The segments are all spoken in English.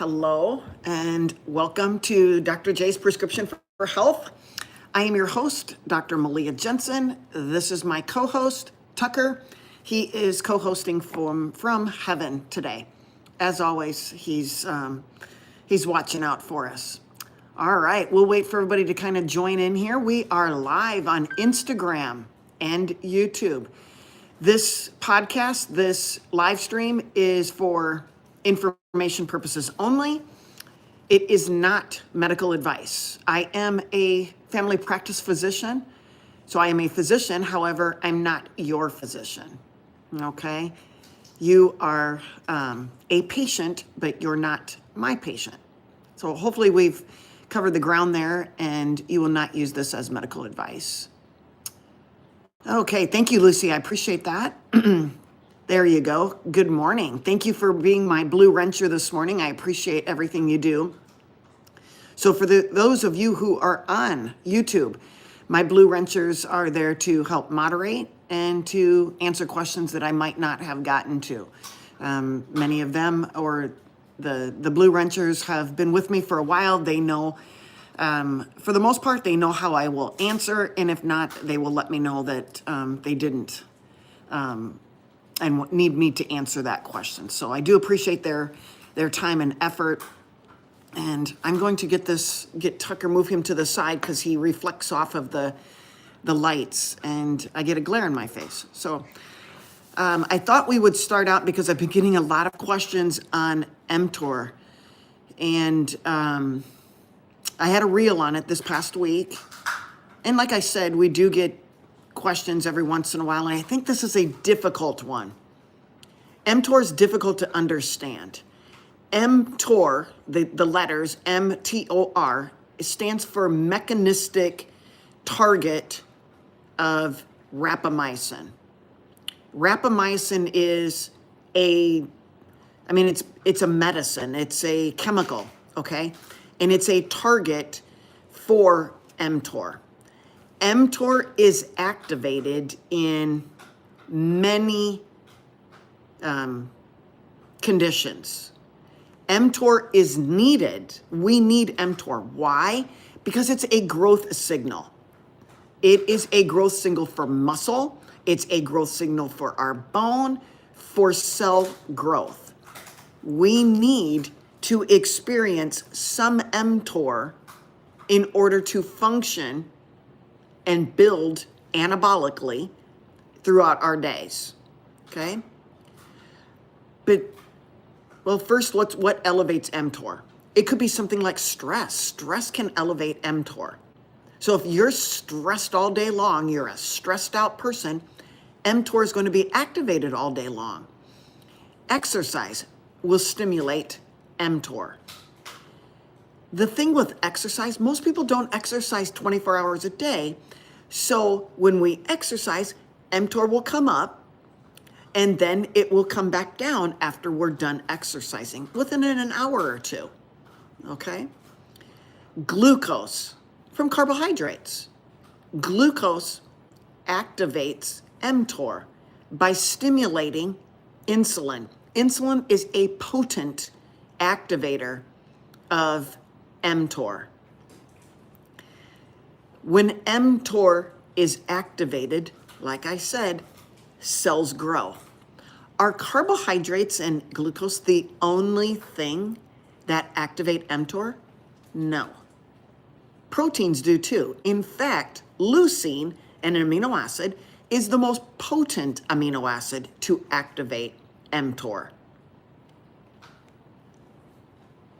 Hello, and welcome to Dr. J's Prescription for Health. I am your host, Dr. Malea Jensen. This is my co-host, Tucker. He is co-hosting from heaven today. As always, he's watching out for us. All right, we'll wait for everybody to kind of join in here. We are live on Instagram and YouTube. This podcast, this live stream is for information purposes only. It is not medical advice. I am a family practice physician, so I am a physician. However, I'm not your physician, okay? You are a patient, but you're not my patient. So hopefully we've covered the ground there and you will not use this as medical advice. Okay, thank you, Lucy. I appreciate that. There you go. Good morning. Thank you for being my blue wrencher this morning. I appreciate everything you do. So for those of you who are on YouTube, my blue wrenchers are there to help moderate and to answer questions that I might not have gotten to. Many of them, or the blue wrenchers, have been with me for a while. They know, for the most part, they know how I will answer, and if not, they will let me know that they didn't and need me to answer that question. So I do appreciate their time and effort. And I'm going to get Tucker, move him to the side because he reflects off of the lights and I get a glare in my face. So I thought we would start out because I've been getting a lot of questions on mTor. And I had a reel on it this past week. And like I said, we do get questions every once in a while, and I think this is a difficult one. mTor is difficult to understand. mTor, the letters mTor, stands for mechanistic target of rapamycin. Rapamycin is it's a medicine, it's a chemical, okay? And it's a target for mTor. mTor is activated in many conditions. mTor is needed. We need mTor. Why? Because it's a growth signal. It is a growth signal for muscle. It's a growth signal for our bone, for cell growth. We need to experience some mTor in order to function and build anabolically throughout our days, okay? But, well, first, what elevates mTor? It could be something like stress. Stress can elevate mTor. So if you're stressed all day long, you're a stressed out person, mTor is going to be activated all day long. Exercise will stimulate mTor. The thing with exercise, most people don't exercise 24 hours a day. So when we exercise, mTor will come up and then it will come back down after we're done exercising within an hour or two, okay? Glucose from carbohydrates. Glucose activates mTor by stimulating insulin. Insulin is a potent activator of mTor. When mTor is activated, like I said, cells grow. Are carbohydrates and glucose the only thing that activate mTor? No. Proteins do too. In fact, leucine, an amino acid, is the most potent amino acid to activate mTor.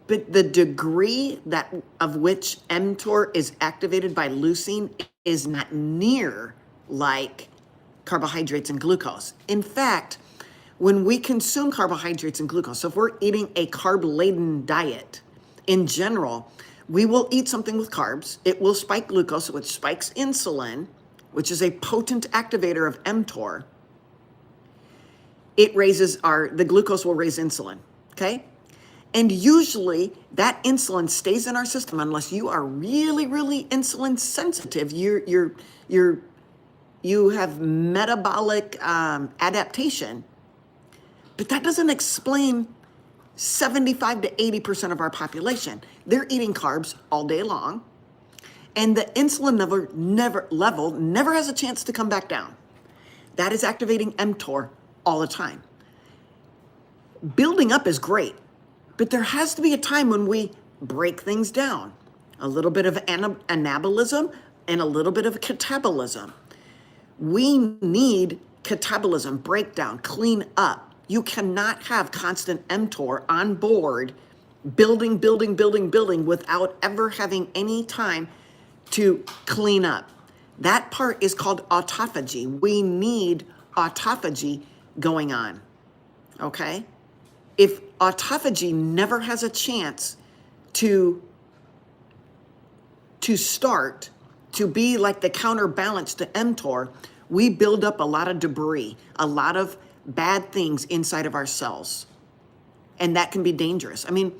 But the degree of which mTor is activated by leucine is not near like carbohydrates and glucose. In fact, when we consume carbohydrates and glucose, so if we're eating a carb-laden diet, in general, we will eat something with carbs. It will spike glucose, which spikes insulin, which is a potent activator of mTor. The glucose will raise insulin, okay? And usually that insulin stays in our system unless you are really, really insulin sensitive. You have metabolic adaptation, but that doesn't explain 75 to 80% of our population. They're eating carbs all day long, and the insulin level never has a chance to come back down. That is activating mTOR all the time. Building up is great, but there has to be a time when we break things down. A little bit of anabolism and a little bit of catabolism. We need catabolism, breakdown, clean up. You cannot have constant mTOR on board, building without ever having any time to clean up. That part is called autophagy. We need autophagy going on, okay? If autophagy never has a chance to start, to be like the counterbalance to mTOR, we build up a lot of debris, a lot of bad things inside of our cells. And that can be dangerous. I mean,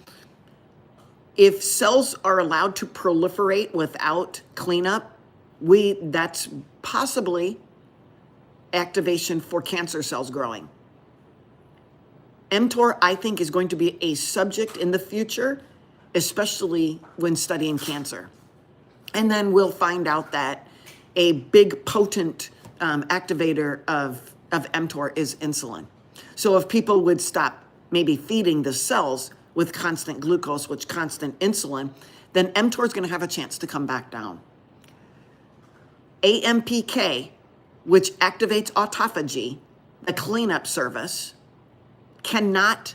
if cells are allowed to proliferate without cleanup, that's possibly activation for cancer cells growing. mTOR, I think, is going to be a subject in the future, especially when studying cancer. And then we'll find out that a big potent activator of mTOR is insulin. So if people would stop maybe feeding the cells with constant glucose, which constant insulin, then mTOR is going to have a chance to come back down. AMPK, which activates autophagy, the cleanup service, cannot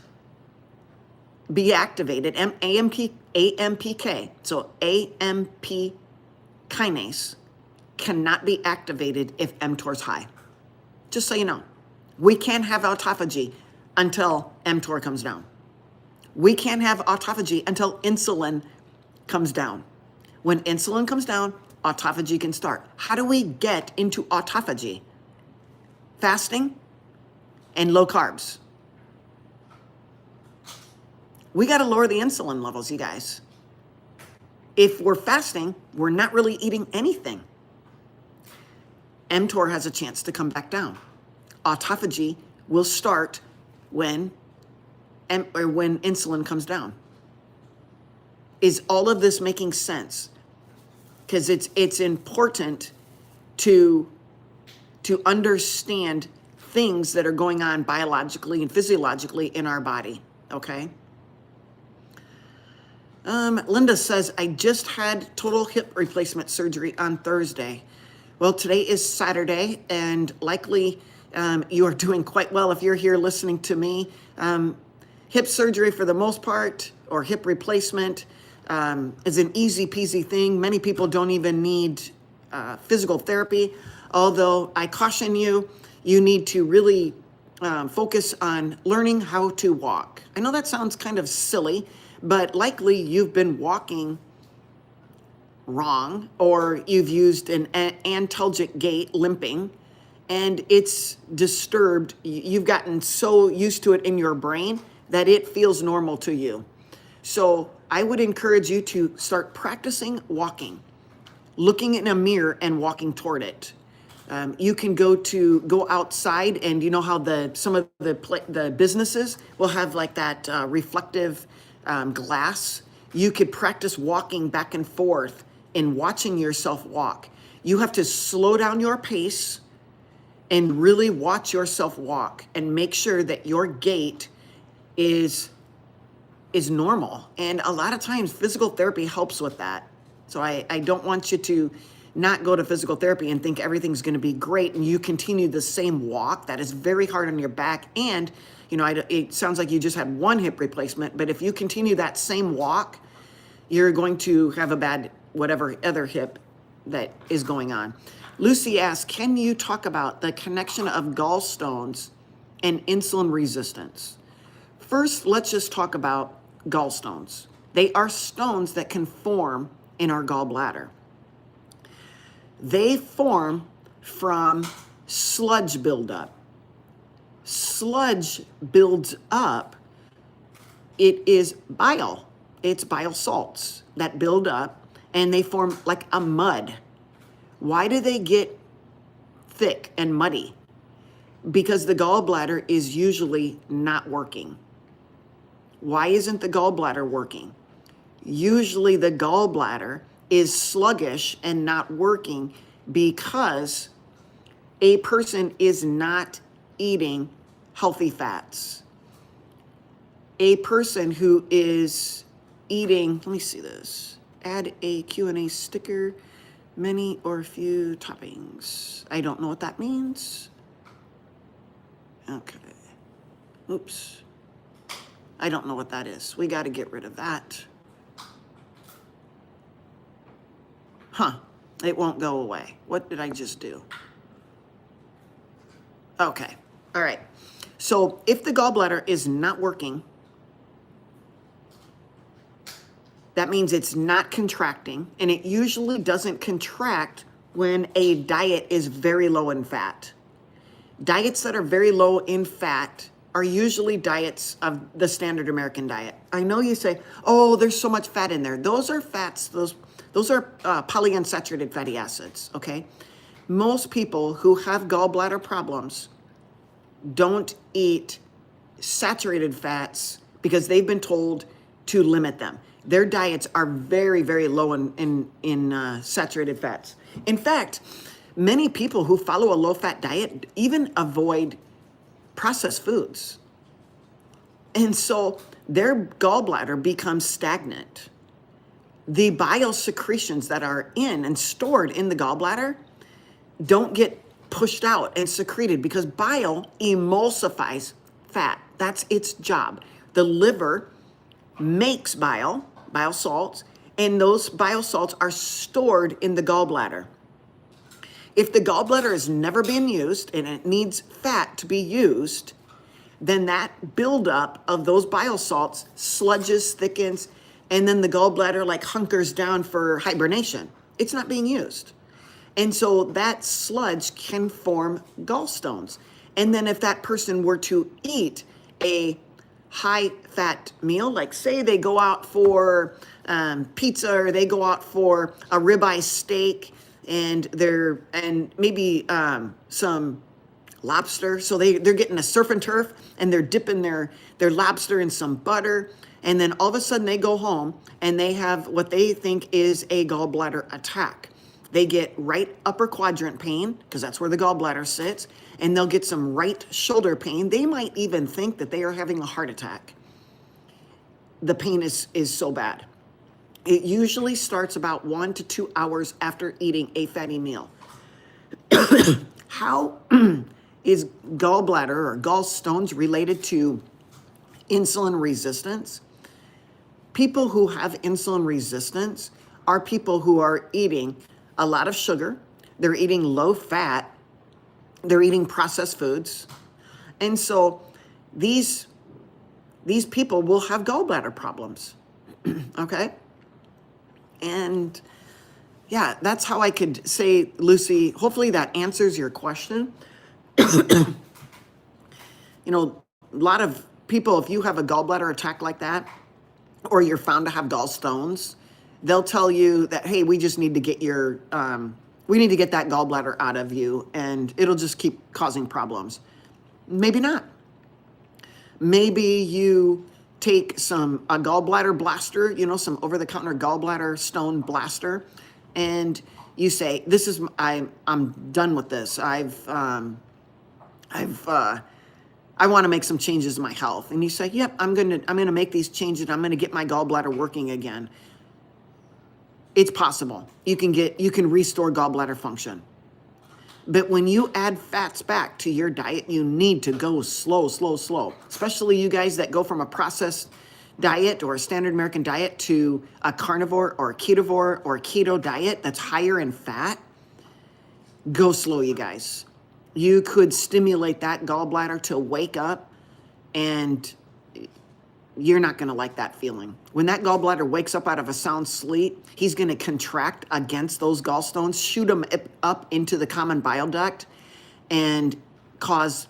be activated. AMPK, so AMP kinase, cannot be activated if mTOR is high. Just so you know, we can't have autophagy until mTOR comes down. We can't have autophagy until insulin comes down. When insulin comes down, autophagy can start. How do we get into autophagy? Fasting and low carbs. We got to lower the insulin levels, you guys. If we're fasting, we're not really eating anything. mTOR has a chance to come back down. Autophagy will start when insulin comes down. Is all of this making sense? Because it's important to understand things that are going on biologically and physiologically in our body, okay? Linda says, I just had total hip replacement surgery on Thursday. Well, today is Saturday, and likely you are doing quite well if you're here listening to me. Hip surgery, for the most part, or hip replacement, is an easy peasy thing. Many people don't even need physical therapy, although I caution you, you need to really focus on learning how to walk. I know that sounds kind of silly, but likely you've been walking wrong, or you've used an antalgic gait, limping, and it's disturbed. You've gotten so used to it in your brain that it feels normal to you. So I would encourage you to start practicing walking, looking in a mirror and walking toward it. You can go outside, and you know how some of the businesses will have like that reflective glass. You could practice walking back and forth and watching yourself walk. You have to slow down your pace and really watch yourself walk and make sure that your gait is normal. And a lot of times physical therapy helps with that. So I don't want you to not go to physical therapy and think everything's going to be great and you continue the same walk. That is very hard on your back. And, it sounds like you just had one hip replacement, but if you continue that same walk, you're going to have a bad whatever other hip that is going on. Lucy asks, can you talk about the connection of gallstones and insulin resistance? First, let's just talk about gallstones. They are stones that can form in our gallbladder. They form from sludge buildup. Sludge builds up. It is bile. It's bile salts that build up, and they form like a mud. Why do they get thick and muddy? Because the gallbladder is usually not working. Why isn't the gallbladder working? Usually the gallbladder is sluggish and not working because a person is not eating healthy fats. A person who is eating, let me see this, add a Q&A sticker, many or few toppings. I don't know what that means. Okay. Oops. I don't know what that is. We got to get rid of that. Huh. It won't go away. What did I just do? Okay. All right. So if the gallbladder is not working, that means it's not contracting, and it usually doesn't contract when a diet is very low in fat. Diets that are very low in fat are usually diets of the standard American diet. I know you say, oh, there's so much fat in there. Those are fats, those are polyunsaturated fatty acids, okay? Most people who have gallbladder problems don't eat saturated fats because they've been told to limit them. Their diets are very, very low in saturated fats. In fact, many people who follow a low-fat diet even avoid processed foods. And so their gallbladder becomes stagnant. The bile secretions that are in and stored in the gallbladder don't get pushed out and secreted because bile emulsifies fat. That's its job. The liver makes bile salts, and those bile salts are stored in the gallbladder. If the gallbladder is never being used and it needs fat to be used, then that buildup of those bile salts sludges, thickens, and then the gallbladder like hunkers down for hibernation. It's not being used. And so that sludge can form gallstones. And then if that person were to eat a high fat meal, like say they go out for pizza, or they go out for a ribeye steak, and maybe some lobster. So they're getting a surf and turf, and they're dipping their lobster in some butter. And then all of a sudden they go home and they have what they think is a gallbladder attack. They get right upper quadrant pain, because that's where the gallbladder sits, and they'll get some right shoulder pain. They might even think that they are having a heart attack. The pain is so bad. It usually starts about 1 to 2 hours after eating a fatty meal. How is gallbladder or gallstones related to insulin resistance? People who have insulin resistance are people who are eating a lot of sugar, they're eating low fat, they're eating processed foods. And so these people will have gallbladder problems, okay? And yeah, that's how I could say, Lucy, hopefully that answers your question. You know, a lot of people, if you have a gallbladder attack like that, or you're found to have gallstones, they'll tell you that, hey, we just need to get we need to get that gallbladder out of you, and it'll just keep causing problems. Maybe not. Maybe you take a gallbladder blaster, some over-the-counter gallbladder stone blaster, and you say, I'm done with this. I want to make some changes in my health. And you say, yep, I'm gonna make these changes. I'm gonna get my gallbladder working again. It's possible. You can restore gallbladder function. But when you add fats back to your diet, you need to go slow, slow, slow. Especially you guys that go from a processed diet or a standard American diet to a carnivore or a ketovore or a keto diet that's higher in fat. Go slow, you guys. You could stimulate that gallbladder to wake up, and you're not going to like that feeling. When that gallbladder wakes up out of a sound sleep, he's going to contract against those gallstones, shoot them up into the common bile duct, and cause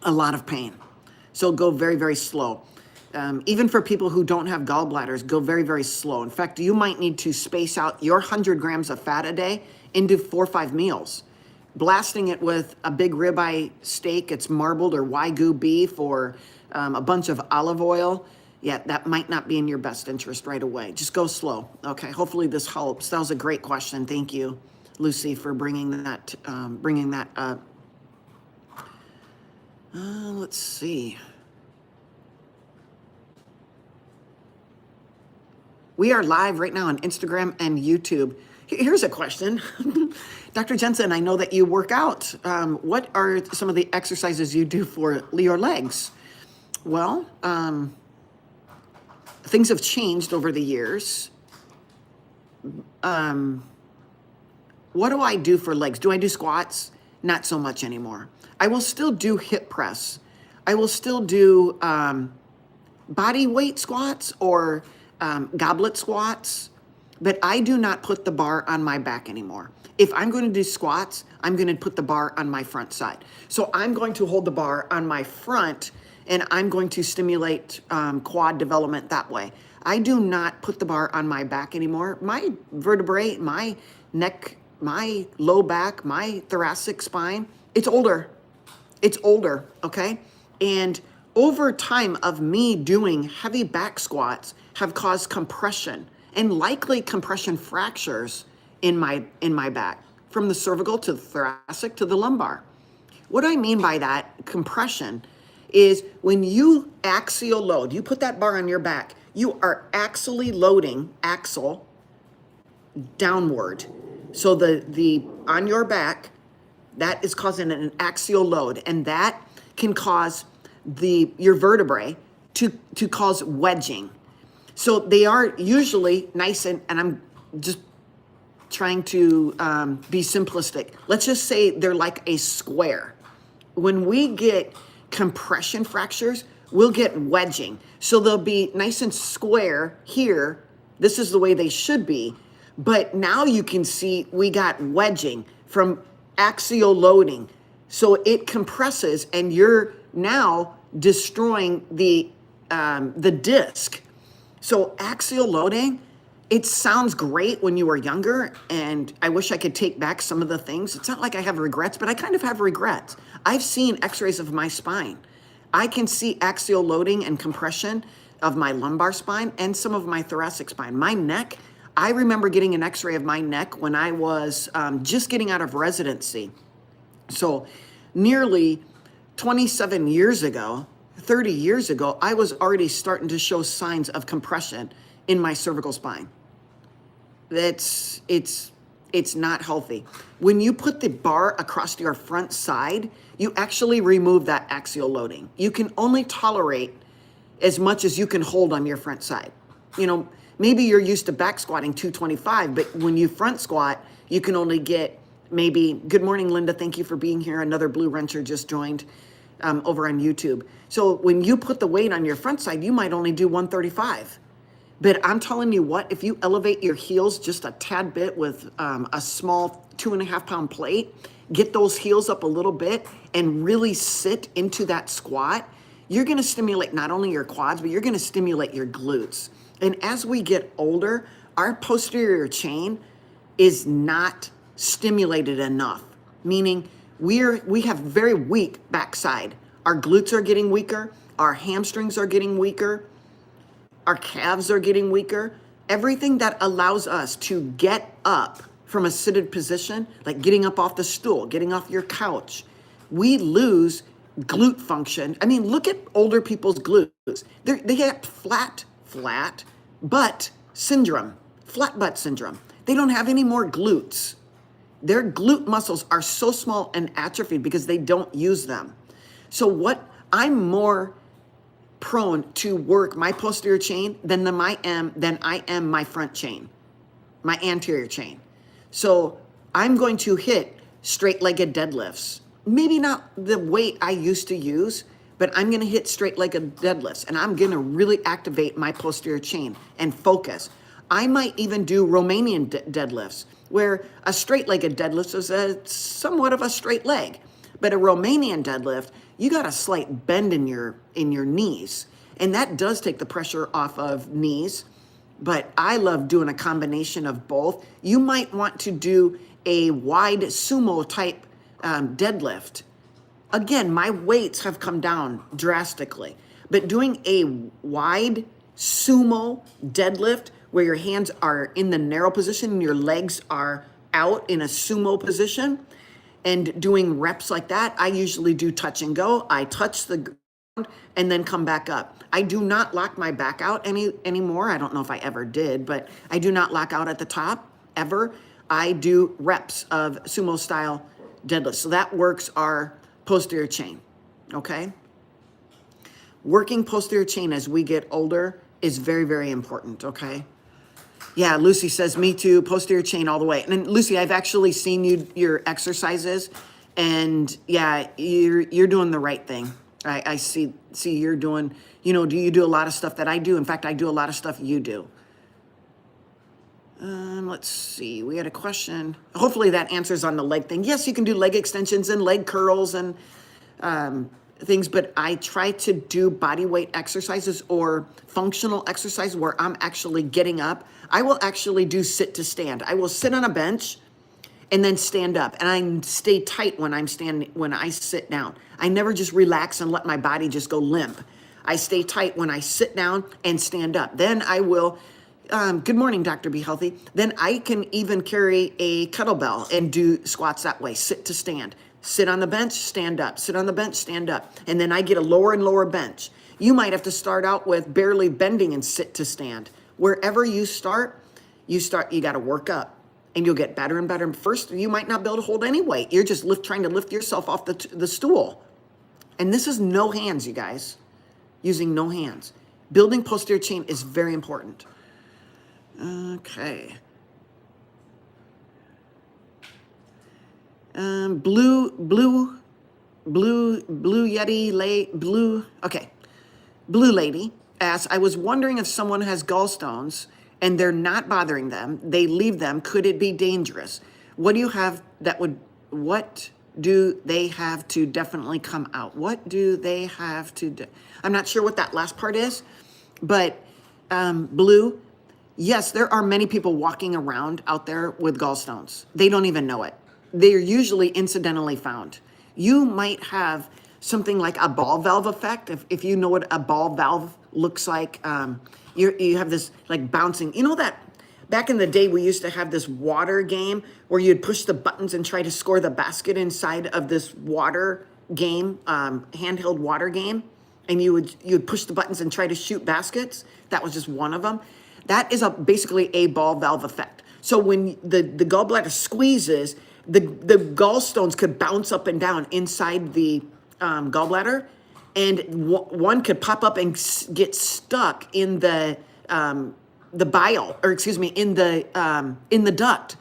a lot of pain. So go very, very slow. Even for people who don't have gallbladders, go very, very slow. In fact, you might need to space out your 100 grams of fat a day into 4 or 5 meals. Blasting it with a big ribeye steak, it's marbled, or Wagyu beef, or a bunch of olive oil, Yeah, that might not be in your best interest right away. Just go slow. Okay, hopefully this helps. That was a great question. Thank you, Lucy, for bringing that up. Let's see. We are live right now on Instagram and YouTube. Here's a question. Dr. Jensen, I know that you work out. What are some of the exercises you do for your legs? Well, things have changed over the years. What do I do for legs? Do I do squats? Not so much anymore. I will still do hip press. I will still do body weight squats or goblet squats, but I do not put the bar on my back anymore. If I'm going to do squats, I'm going to put the bar on my front side. So I'm going to hold the bar on my front and I'm going to stimulate quad development that way. I do not put the bar on my back anymore. My vertebrae, my neck, my low back, my thoracic spine, it's older. It's older, okay? And over time of me doing heavy back squats have caused compression and likely compression fractures in my back, from the cervical to the thoracic to the lumbar. What I mean by that compression is when you axial load, you put that bar on your back, you are axially loading axle downward. So the on your back, that is causing an axial load, and that can cause your vertebrae to cause wedging. So they are usually nice, and I'm just trying to be simplistic. Let's just say they're like a square. When we get compression fractures, we'll get wedging. So they'll be nice and square here. This is the way they should be. But now you can see we got wedging from axial loading. So it compresses and you're now destroying the disc. So axial loading, it sounds great when you were younger, and I wish I could take back some of the things. It's not like I have regrets, but I kind of have regrets. I've seen x-rays of my spine. I can see axial loading and compression of my lumbar spine and some of my thoracic spine. My neck, I remember getting an x-ray of my neck when I was just getting out of residency. So nearly 27 years ago, 30 years ago, I was already starting to show signs of compression in my cervical spine. It's not healthy. When you put the bar across your front side, you actually remove that axial loading. You can only tolerate as much as you can hold on your front side. You know, maybe you're used to back squatting 225, but when you front squat, you can only get maybe, good morning, Linda, thank you for being here. Another Blue Wrencher just joined over on YouTube. So when you put the weight on your front side, you might only do 135. But I'm telling you what, if you elevate your heels just a tad bit with a small 2.5 pound plate, get those heels up a little bit and really sit into that squat, you're gonna stimulate not only your quads, but you're gonna stimulate your glutes. And as we get older, our posterior chain is not stimulated enough, meaning we have very weak backside. Our glutes are getting weaker, our hamstrings are getting weaker, our calves are getting weaker. Everything that allows us to get up from a seated position, like getting up off the stool, getting off your couch, we lose glute function. I mean, look at older people's glutes. They have flat butt syndrome, flat butt syndrome. They don't have any more glutes. Their glute muscles are so small and atrophied because they don't use them. So I'm more prone to work my posterior chain than I am my front chain, my anterior chain. So I'm going to hit straight-legged deadlifts. Maybe not the weight I used to use, but I'm going to hit straight-legged deadlifts, and I'm going to really activate my posterior chain and focus. I might even do Romanian deadlifts, where a straight-legged deadlift is somewhat of a straight leg, but a Romanian deadlift, you got a slight bend in your knees, and that does take the pressure off of knees. But I love doing a combination of both. You might want to do a wide sumo type deadlift. Again, my weights have come down drastically, But doing a wide sumo deadlift where your hands are in the narrow position and your legs are out in a sumo position, and doing reps like that, I usually do touch and go. I touch the ground and then come back up. I do not lock my back out anymore. I don't know if I ever did, but I do not lock out at the top ever. I do reps of sumo style deadlifts. So that works our posterior chain, okay? Working posterior chain as we get older is very, very important, okay? Yeah, Lucy says, me too, posterior chain all the way. And then, Lucy, I've actually seen your exercises, and yeah, you're doing the right thing. I see you're doing, do you do a lot of stuff that I do? In fact, I do a lot of stuff you do. Let's see, we had a question. Hopefully that answers on the leg thing. Yes, you can do leg extensions and leg curls and things, but I try to do body weight exercises or functional exercise where I'm actually getting up. I will actually do sit to stand. I will sit on a bench and then stand up, and I stay tight when I sit down. I never just relax and let my body just go limp. I stay tight when I sit down and stand up. Then I will, good morning, Dr. Be Healthy. Then I can even carry a kettlebell and do squats that way, sit to stand. Sit on the bench, stand up, sit on the bench, stand up. And then I get a lower and lower bench. You might have to start out with barely bending and sit to stand. Wherever you start, you got to work up and you'll get better and better. First, you might not be able to hold any weight. You're just trying to lift yourself off the stool. And this is no hands, you guys, using no hands. Building posterior chain is very important. Okay. Blue Lady asks, I was wondering if someone has gallstones and they're not bothering them, they leave them, could it be dangerous? What do they have to definitely come out? What do they have to do? I'm not sure what that last part is, but Blue, yes, there are many people walking around out there with gallstones. They don't even know it. They're usually incidentally found. You might have something like a ball valve effect. If you know what a ball valve looks like, you have this like bouncing. You know that back in the day we used to have this water game where you'd push the buttons and try to score the basket inside of this water game, handheld water game, and you'd push the buttons and try to shoot baskets. That was just one of them. That is basically a ball valve effect. So when the gallbladder squeezes, the gallstones could bounce up and down inside the gallbladder, and one could pop up and get stuck in the bile, or excuse me, in the duct,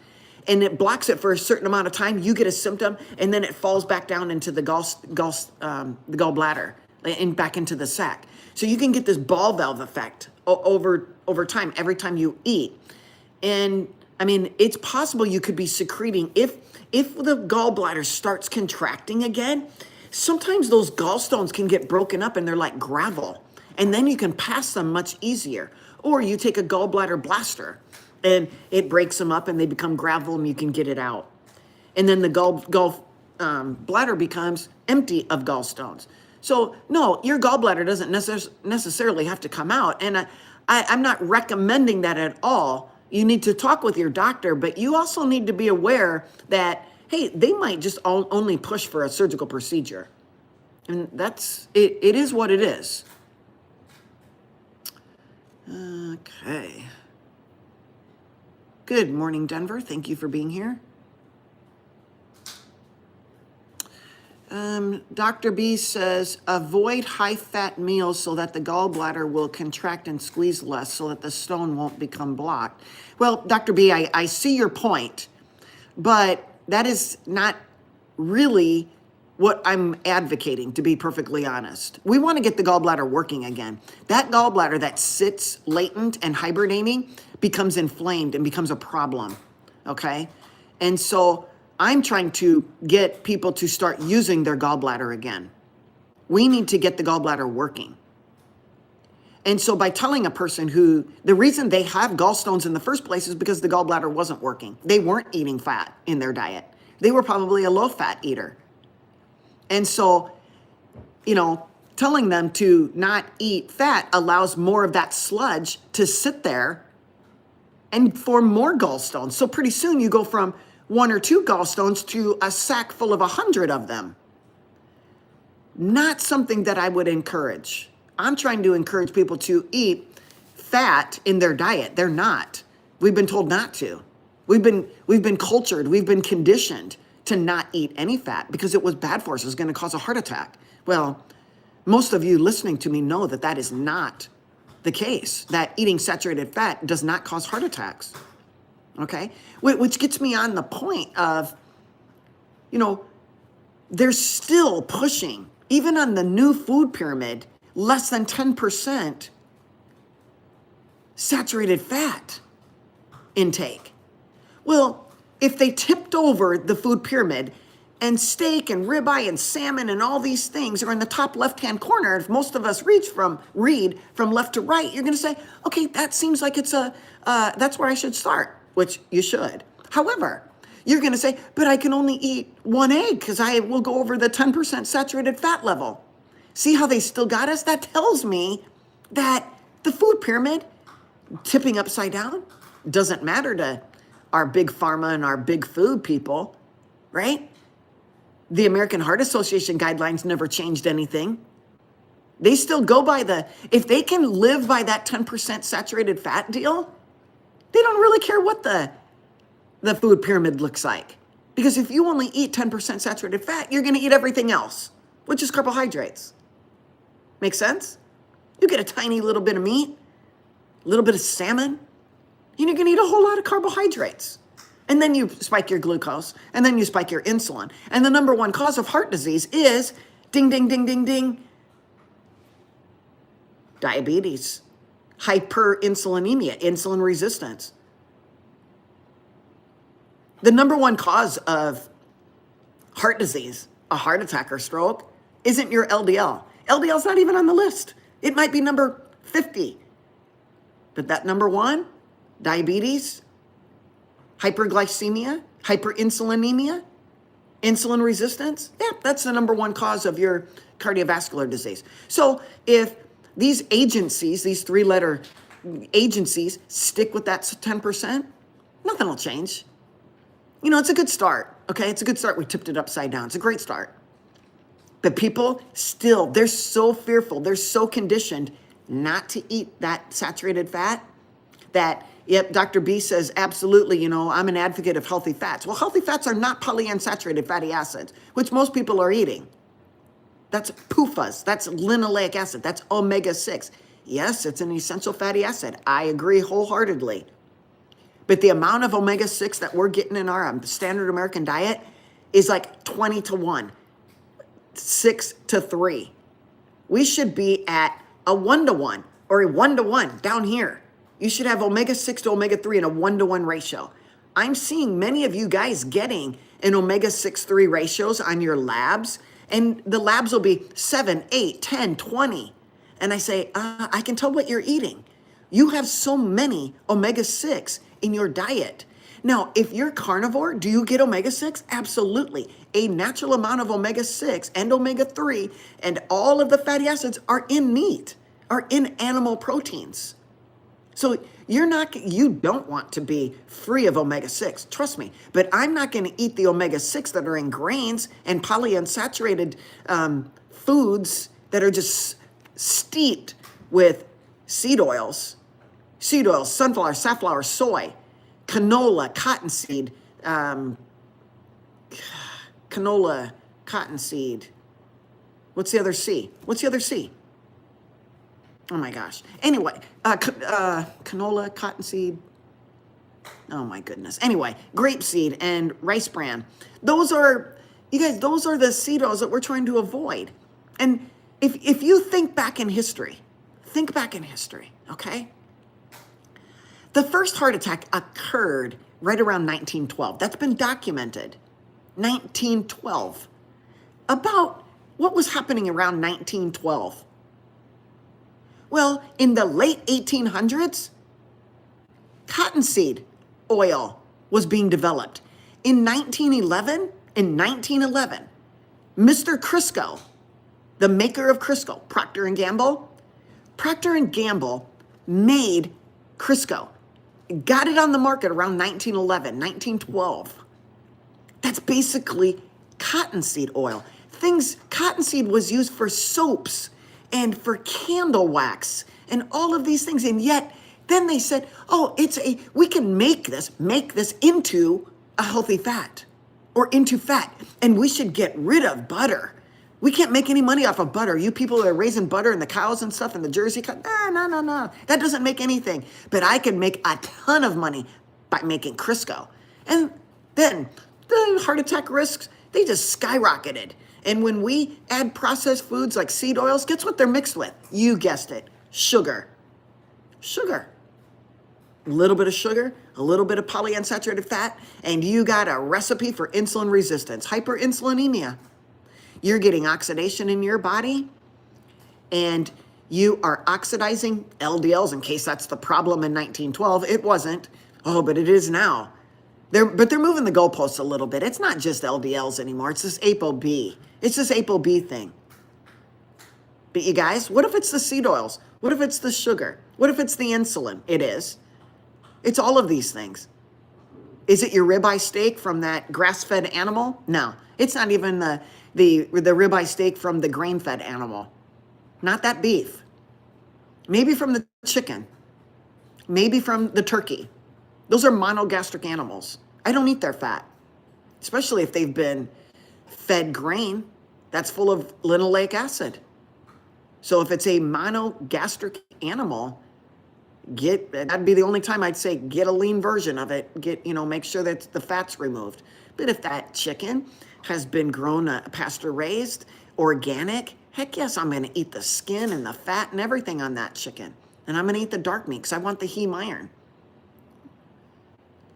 and it blocks it for a certain amount of time. You get a symptom, and then it falls back down into the gallbladder and back into the sac. So you can get this ball valve effect over time, every time you eat. And I mean, it's possible you could be secreting, if the gallbladder starts contracting again, sometimes those gallstones can get broken up and they're like gravel, and then you can pass them much easier. Or you take a gallbladder blaster and it breaks them up and they become gravel and you can get it out. And then the bladder becomes empty of gallstones. So no, your gallbladder doesn't necessarily have to come out. And I'm not recommending that at all. You need to talk with your doctor, but you also need to be aware that, hey, they might just only push for a surgical procedure. And it is what it is. Okay. Good morning, Denver. Thank you for being here. Dr. B says, avoid high-fat meals so that the gallbladder will contract and squeeze less so that the stone won't become blocked. Well, Dr. B, I see your point, but that is not really what I'm advocating, to be perfectly honest. We want to get the gallbladder working again. That gallbladder that sits latent and hibernating becomes inflamed and becomes a problem, okay? And so I'm trying to get people to start using their gallbladder again. We need to get the gallbladder working. And so by telling a person the reason they have gallstones in the first place is because the gallbladder wasn't working. They weren't eating fat in their diet. They were probably a low-fat eater. And so, telling them to not eat fat allows more of that sludge to sit there and form more gallstones. So pretty soon you go from 1 or 2 gallstones to a sack full of 100 of them. Not something that I would encourage. I'm trying to encourage people to eat fat in their diet. They're not. We've been told not to. We've been cultured. We've been conditioned to not eat any fat because it was bad for us. It was going to cause a heart attack. Well, most of you listening to me know that that is not the case, that eating saturated fat does not cause heart attacks. Okay? Which gets me on the point of, they're still pushing, even on the new food pyramid, less than 10% saturated fat intake. Well, if they tipped over the food pyramid and steak and ribeye and salmon and all these things are in the top left-hand corner, if most of us read from left to right, you're going to say, okay, that seems like that's where I should start, which you should. However, you're going to say, but I can only eat 1 egg because I will go over the 10% saturated fat level. See how they still got us? That tells me that the food pyramid tipping upside down doesn't matter to our big pharma and our big food people, right? The American Heart Association guidelines never changed anything. They still go by if they can live by that 10% saturated fat deal, they don't really care what the food pyramid looks like. Because if you only eat 10% saturated fat, you're going to eat everything else, which is carbohydrates. Make sense? You get a tiny little bit of meat, a little bit of salmon, and you're going to eat a whole lot of carbohydrates. And then you spike your glucose, and then you spike your insulin. And the number one cause of heart disease is, ding, ding, ding, ding, ding, diabetes, hyperinsulinemia, insulin resistance. The number one cause of heart disease, a heart attack or stroke, isn't your LDL. LDL's not even on the list. It might be number 50. But that number one, diabetes, hyperglycemia, hyperinsulinemia, insulin resistance, that's the number one cause of your cardiovascular disease. So if these agencies, these 3-letter agencies, stick with that 10%, nothing will change. It's a good start, okay? It's a good start. We tipped it upside down. It's a great start. But people still, they're so fearful. They're so conditioned not to eat that saturated fat that, yep, Dr. B says, absolutely, I'm an advocate of healthy fats. Well, healthy fats are not polyunsaturated fatty acids, which most people are eating. That's PUFAs. That's linoleic acid. That's omega-6. Yes, it's an essential fatty acid. I agree wholeheartedly. But the amount of omega-6 that we're getting in our standard American diet is like 20 to 1, 6 to 3. We should be at a 1 to 1 or a 1 to 1 down here. You should have omega-6 to omega-3 in a 1 to 1 ratio. I'm seeing many of you guys getting an omega-6-3 ratios on your labs, and the labs will be 7, 8, 10, 20. And I say, I can tell what you're eating. You have so many omega-6 in your diet. Now, if you're carnivore, do you get omega-6? Absolutely. A natural amount of omega-6 and omega-3 and all of the fatty acids are in meat, are in animal proteins. So you don't want to be free of omega-6, trust me. But I'm not going to eat the omega-6 that are in grains and polyunsaturated foods that are just steeped with seed oils, sunflower, safflower, soy, canola, cottonseed, What's the other C? Oh my gosh. Anyway, canola, cottonseed. Oh my goodness. Anyway, grapeseed and rice bran. Those are the seed oils that we're trying to avoid. And if you think back in history, okay? The first heart attack occurred right around 1912. That's been documented. 1912. About what was happening around 1912? Well, in the late 1800s, cottonseed oil was being developed. In 1911, Mr. Crisco the maker of Crisco, Procter and Gamble. Procter and Gamble made Crisco, got it on the market around 1911, 1912. That's basically cottonseed oil. Cottonseed was used for soaps and for candle wax and all of these things. And yet then they said, oh, we can make this into a healthy fat or into fat. And we should get rid of butter. We can't make any money off of butter. You people that are raising butter and the cows and stuff and the Jersey cow, no. That doesn't make anything. But I can make a ton of money by making Crisco. And then the heart attack risks, they just skyrocketed. And when we add processed foods like seed oils, guess what they're mixed with? You guessed it, sugar. Sugar. A little bit of sugar, a little bit of polyunsaturated fat, and you got a recipe for insulin resistance, hyperinsulinemia. You're getting oxidation in your body, and you are oxidizing LDLs, in case that's the problem in 1912. It wasn't. Oh, but it is now. They're moving the goalposts a little bit. It's not just LDLs anymore. It's this ApoB. It's this ApoB thing. But you guys, what if it's the seed oils? What if it's the sugar? What if it's the insulin? It is. It's all of these things. Is it your ribeye steak from that grass-fed animal? No, it's not even the ribeye steak from the grain-fed animal. Not that beef. Maybe from the chicken. Maybe from the turkey. Those are monogastric animals. I don't eat their fat, especially if they've been fed grain that's full of linoleic acid. So if it's a monogastric animal, that'd be the only time I'd say get a lean version of it. Make sure that the fat's removed. But if that chicken has been grown, pasture raised, organic, heck yes, I'm going to eat the skin and the fat and everything on that chicken. And I'm going to eat the dark meat because I want the heme iron.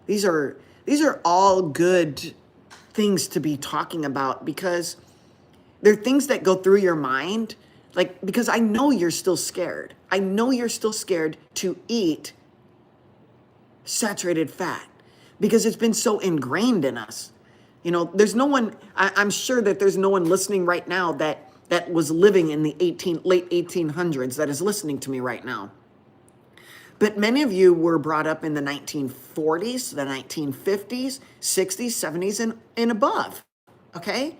These are all good things to be talking about because they're things that go through your mind. Because I know you're still scared. I know you're still scared to eat saturated fat because it's been so ingrained in us. There's no one, I'm sure that there's no one listening right now that was living in the late 1800s that is listening to me right now. But many of you were brought up in the 1940s, the 1950s, 60s, 70s, and above, okay?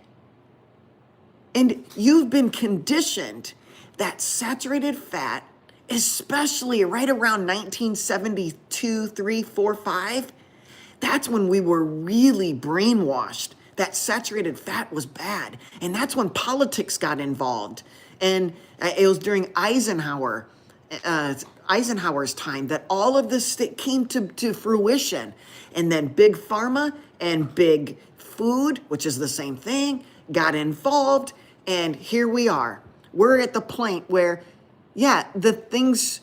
And you've been conditioned that saturated fat, especially right around 1972, 3, 4, 5, that's when we were really brainwashed that saturated fat was bad. And that's when politics got involved. And it was during Eisenhower's time that all of this came to fruition. And then big pharma and big food, which is the same thing, got involved. And here we are. We're at the point where, the things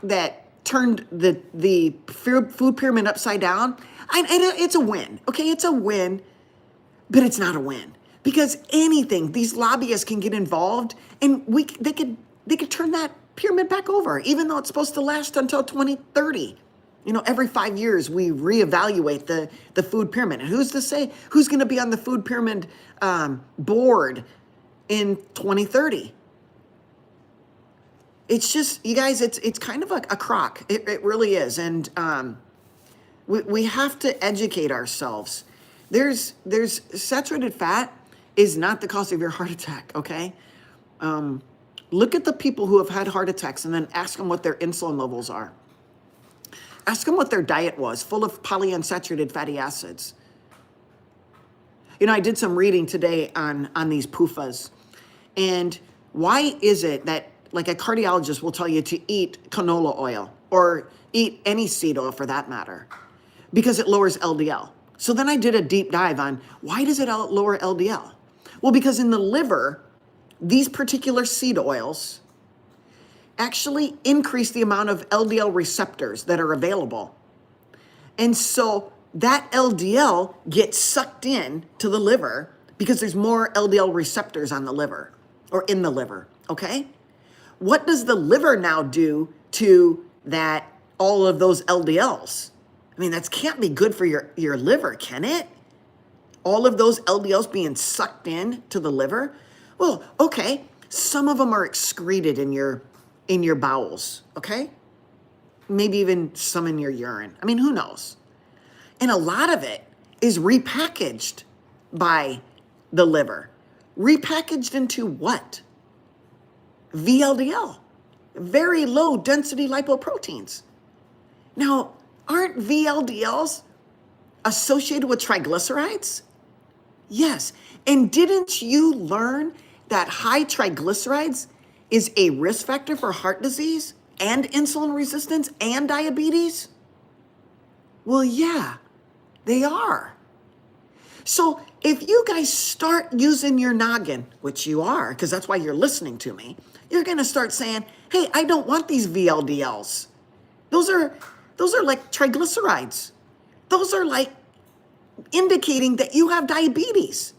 that turned the food pyramid upside down, it's a win. Okay, it's a win, but it's not a win. Because these lobbyists can get involved and they could turn that pyramid back over, even though it's supposed to last until 2030. Every 5 years we reevaluate the food pyramid. And who's to say who's going to be on the food pyramid board in 2030? It's just, you guys, it's kind of a crock. It really is. And we have to educate ourselves. There's saturated fat is not the cause of your heart attack, okay? Look at the people who have had heart attacks and then ask them what their insulin levels are. Ask them what their diet was, full of polyunsaturated fatty acids. I did some reading today on these PUFAs. And why is it that, like a cardiologist will tell you to eat canola oil or eat any seed oil for that matter? Because it lowers LDL. So then I did a deep dive on why does it lower LDL? Well, because in the liver, these particular seed oils actually increase the amount of LDL receptors that are available. And so that LDL gets sucked in to the liver because there's more LDL receptors on the liver or in the liver, okay? What does the liver now do to all of those LDLs? I mean, that can't be good for your liver, can it? All of those LDLs being sucked in to the liver? Well, okay, Some of them are excreted in your bowels, okay? Maybe even some in your urine. I mean, who knows? And a lot of it is repackaged by the liver. Repackaged into what? VLDL, very low density lipoproteins. Now, aren't VLDLs associated with triglycerides? Yes. And didn't you learn that high triglycerides is a risk factor for heart disease and insulin resistance and diabetes? Well, yeah, they are. So if you guys start using your noggin, which you are, because that's why you're listening to me, you're going to start saying, hey, I don't want these VLDLs. Those are like triglycerides. Those are like indicating that you have diabetes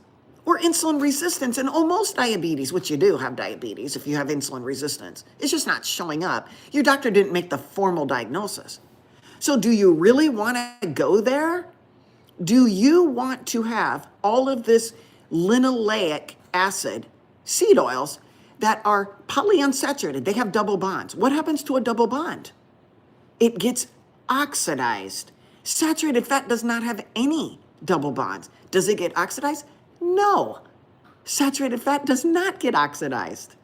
or insulin resistance and almost diabetes, which you do have diabetes if you have insulin resistance. It's just not showing up. Your doctor didn't make the formal diagnosis. So do you really want to go there? Do you want to have all of this linoleic acid seed oils that are polyunsaturated? They have double bonds. What happens to a double bond? It gets oxidized. Saturated fat does not have any double bonds. Does it get oxidized? No. Saturated fat does not get oxidized.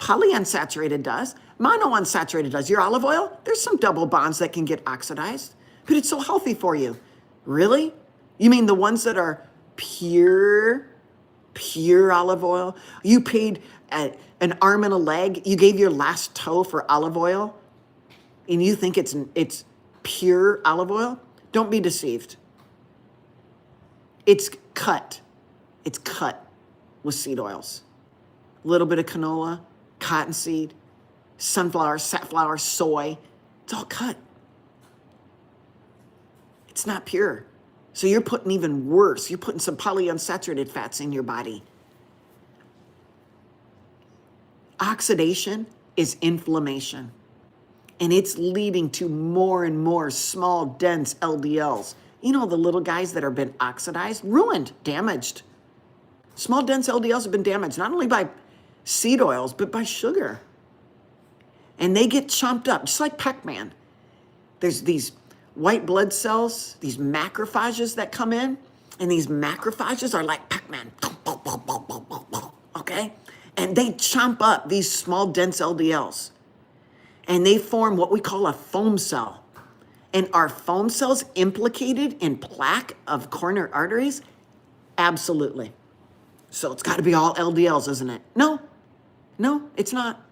Polyunsaturated does. Monounsaturated does. Your olive oil, there's some double bonds that can get oxidized, but it's so healthy for you. Really? You mean the ones that are pure olive oil? You paid an arm and a leg. You gave your last toe for olive oil, and you think it's pure olive oil? Don't be deceived. It's cut. It's cut with seed oils. A little bit of canola, cottonseed, sunflower, safflower, soy. It's all cut. It's not pure. So you're putting even worse. You're putting some polyunsaturated fats in your body. Oxidation is inflammation. And it's leading to more and more small, dense LDLs. You know, the little guys that have been oxidized, ruined, damaged. Small, dense LDLs have been damaged, not only by seed oils, but by sugar. And they get chomped up, just like Pac-Man. There's these white blood cells, these macrophages that come in, and these macrophages are like Pac-Man, okay? And they chomp up these small, dense LDLs, and they form what we call a foam cell. And are foam cells implicated in plaque of coronary arteries? Absolutely. So it's got to be all LDLs, isn't it? No, it's not.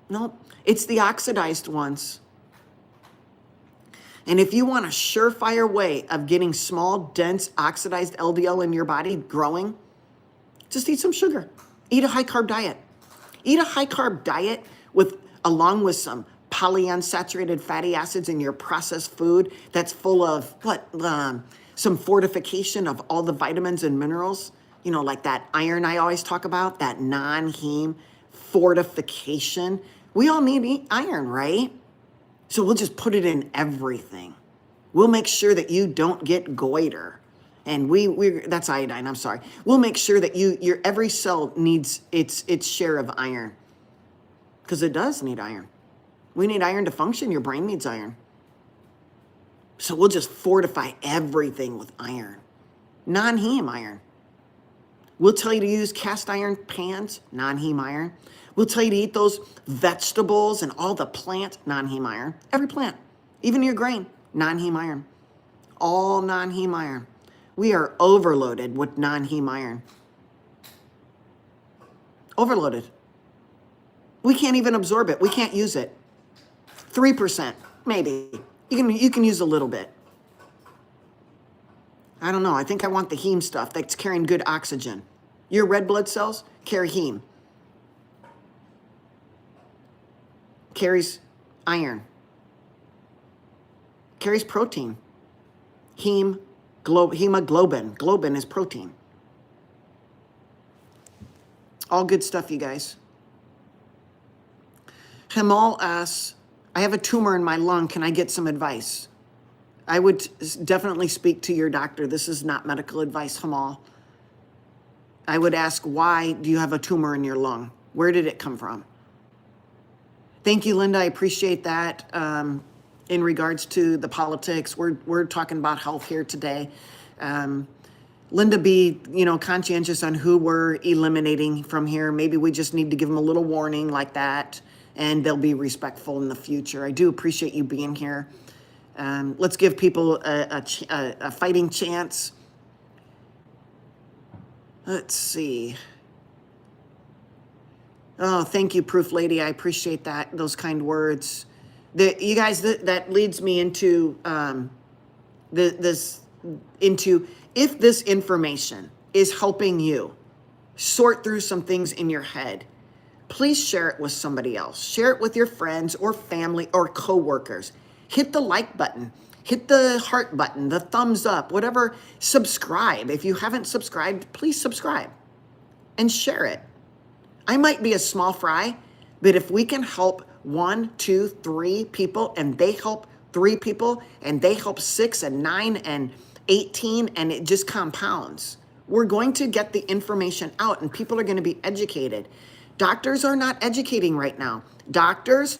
No, it's the oxidized ones. And if you want a surefire way of getting small, dense, oxidized LDL in your body growing, just eat some sugar. Eat a high-carb diet. Eat a high-carb diet along with some polyunsaturated fatty acids in your processed food that's full of some fortification of all the vitamins and minerals. You know, like that iron I always talk about, that non-heme fortification. We all need iron, right? So we'll just put it in everything. We'll make sure that you don't get goiter. And that's iodine, I'm sorry. We'll make sure that your every cell needs its share of iron. Because it does need iron. We need iron to function. Your brain needs iron. So we'll just fortify everything with iron. Non-heme iron. We'll tell you to use cast iron pans, non-heme iron. We'll tell you to eat those vegetables and all the plant, non-heme iron. Every plant, even your grain, non-heme iron. All non-heme iron. We are overloaded with non-heme iron. Overloaded. We can't even absorb it. We can't use it. 3%, maybe. You can use a little bit. I don't know. I think I want the heme stuff that's carrying good oxygen. Your red blood cells carry heme. Carries iron. Carries protein. Hemoglobin. Globin is protein. All good stuff, you guys. Hemal asks, I have a tumor in my lung. Can I get some advice? I would definitely speak to your doctor. This is not medical advice, Hemal. I would ask, why do you have a tumor in your lung? Where did it come from? Thank you, Linda. I appreciate that. In regards to the politics, we're talking about health here today. Linda, be conscientious on who we're eliminating from here. Maybe we just need to give them a little warning like that, and they'll be respectful in the future. I do appreciate you being here. Let's give people a fighting chance. Let's see. Oh, thank you, Proof Lady. I appreciate that, those kind words. You guys, that leads me into if this information is helping you sort through some things in your head, please share it with somebody else. Share it with your friends or family or coworkers. Hit the like button, hit the heart button, the thumbs up, whatever. Subscribe. If you haven't subscribed, please subscribe and share it. I might be a small fry, but if we can help 1, 2, 3 people, and they help 3 people, and they help 6 and 9 and 18, and it just compounds, we're going to get the information out and people are going to be educated. Doctors are not educating right now. Doctors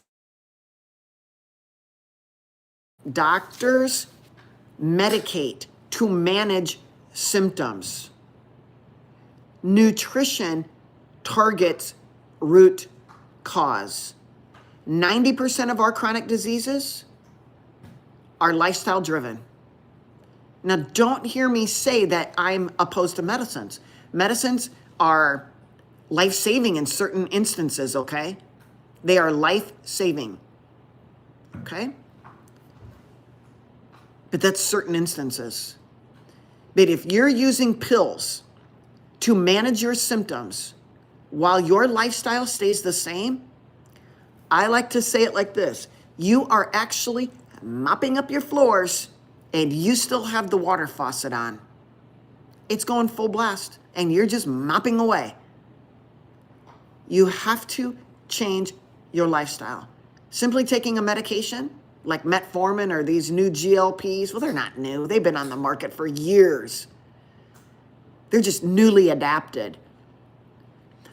medicate to manage symptoms. Nutrition targets root cause. 90% of our chronic diseases are lifestyle driven. Now, don't hear me say that I'm opposed to medicines. Medicines are life-saving in certain instances, okay? They are life-saving, okay? But that's certain instances. But if you're using pills to manage your symptoms while your lifestyle stays the same, I like to say it like this. You are actually mopping up your floors and you still have the water faucet on. It's going full blast and you're just mopping away. You have to change your lifestyle. Simply taking a medication like metformin or these new GLPs, well, they're not new. They've been on the market for years. They're just newly adapted.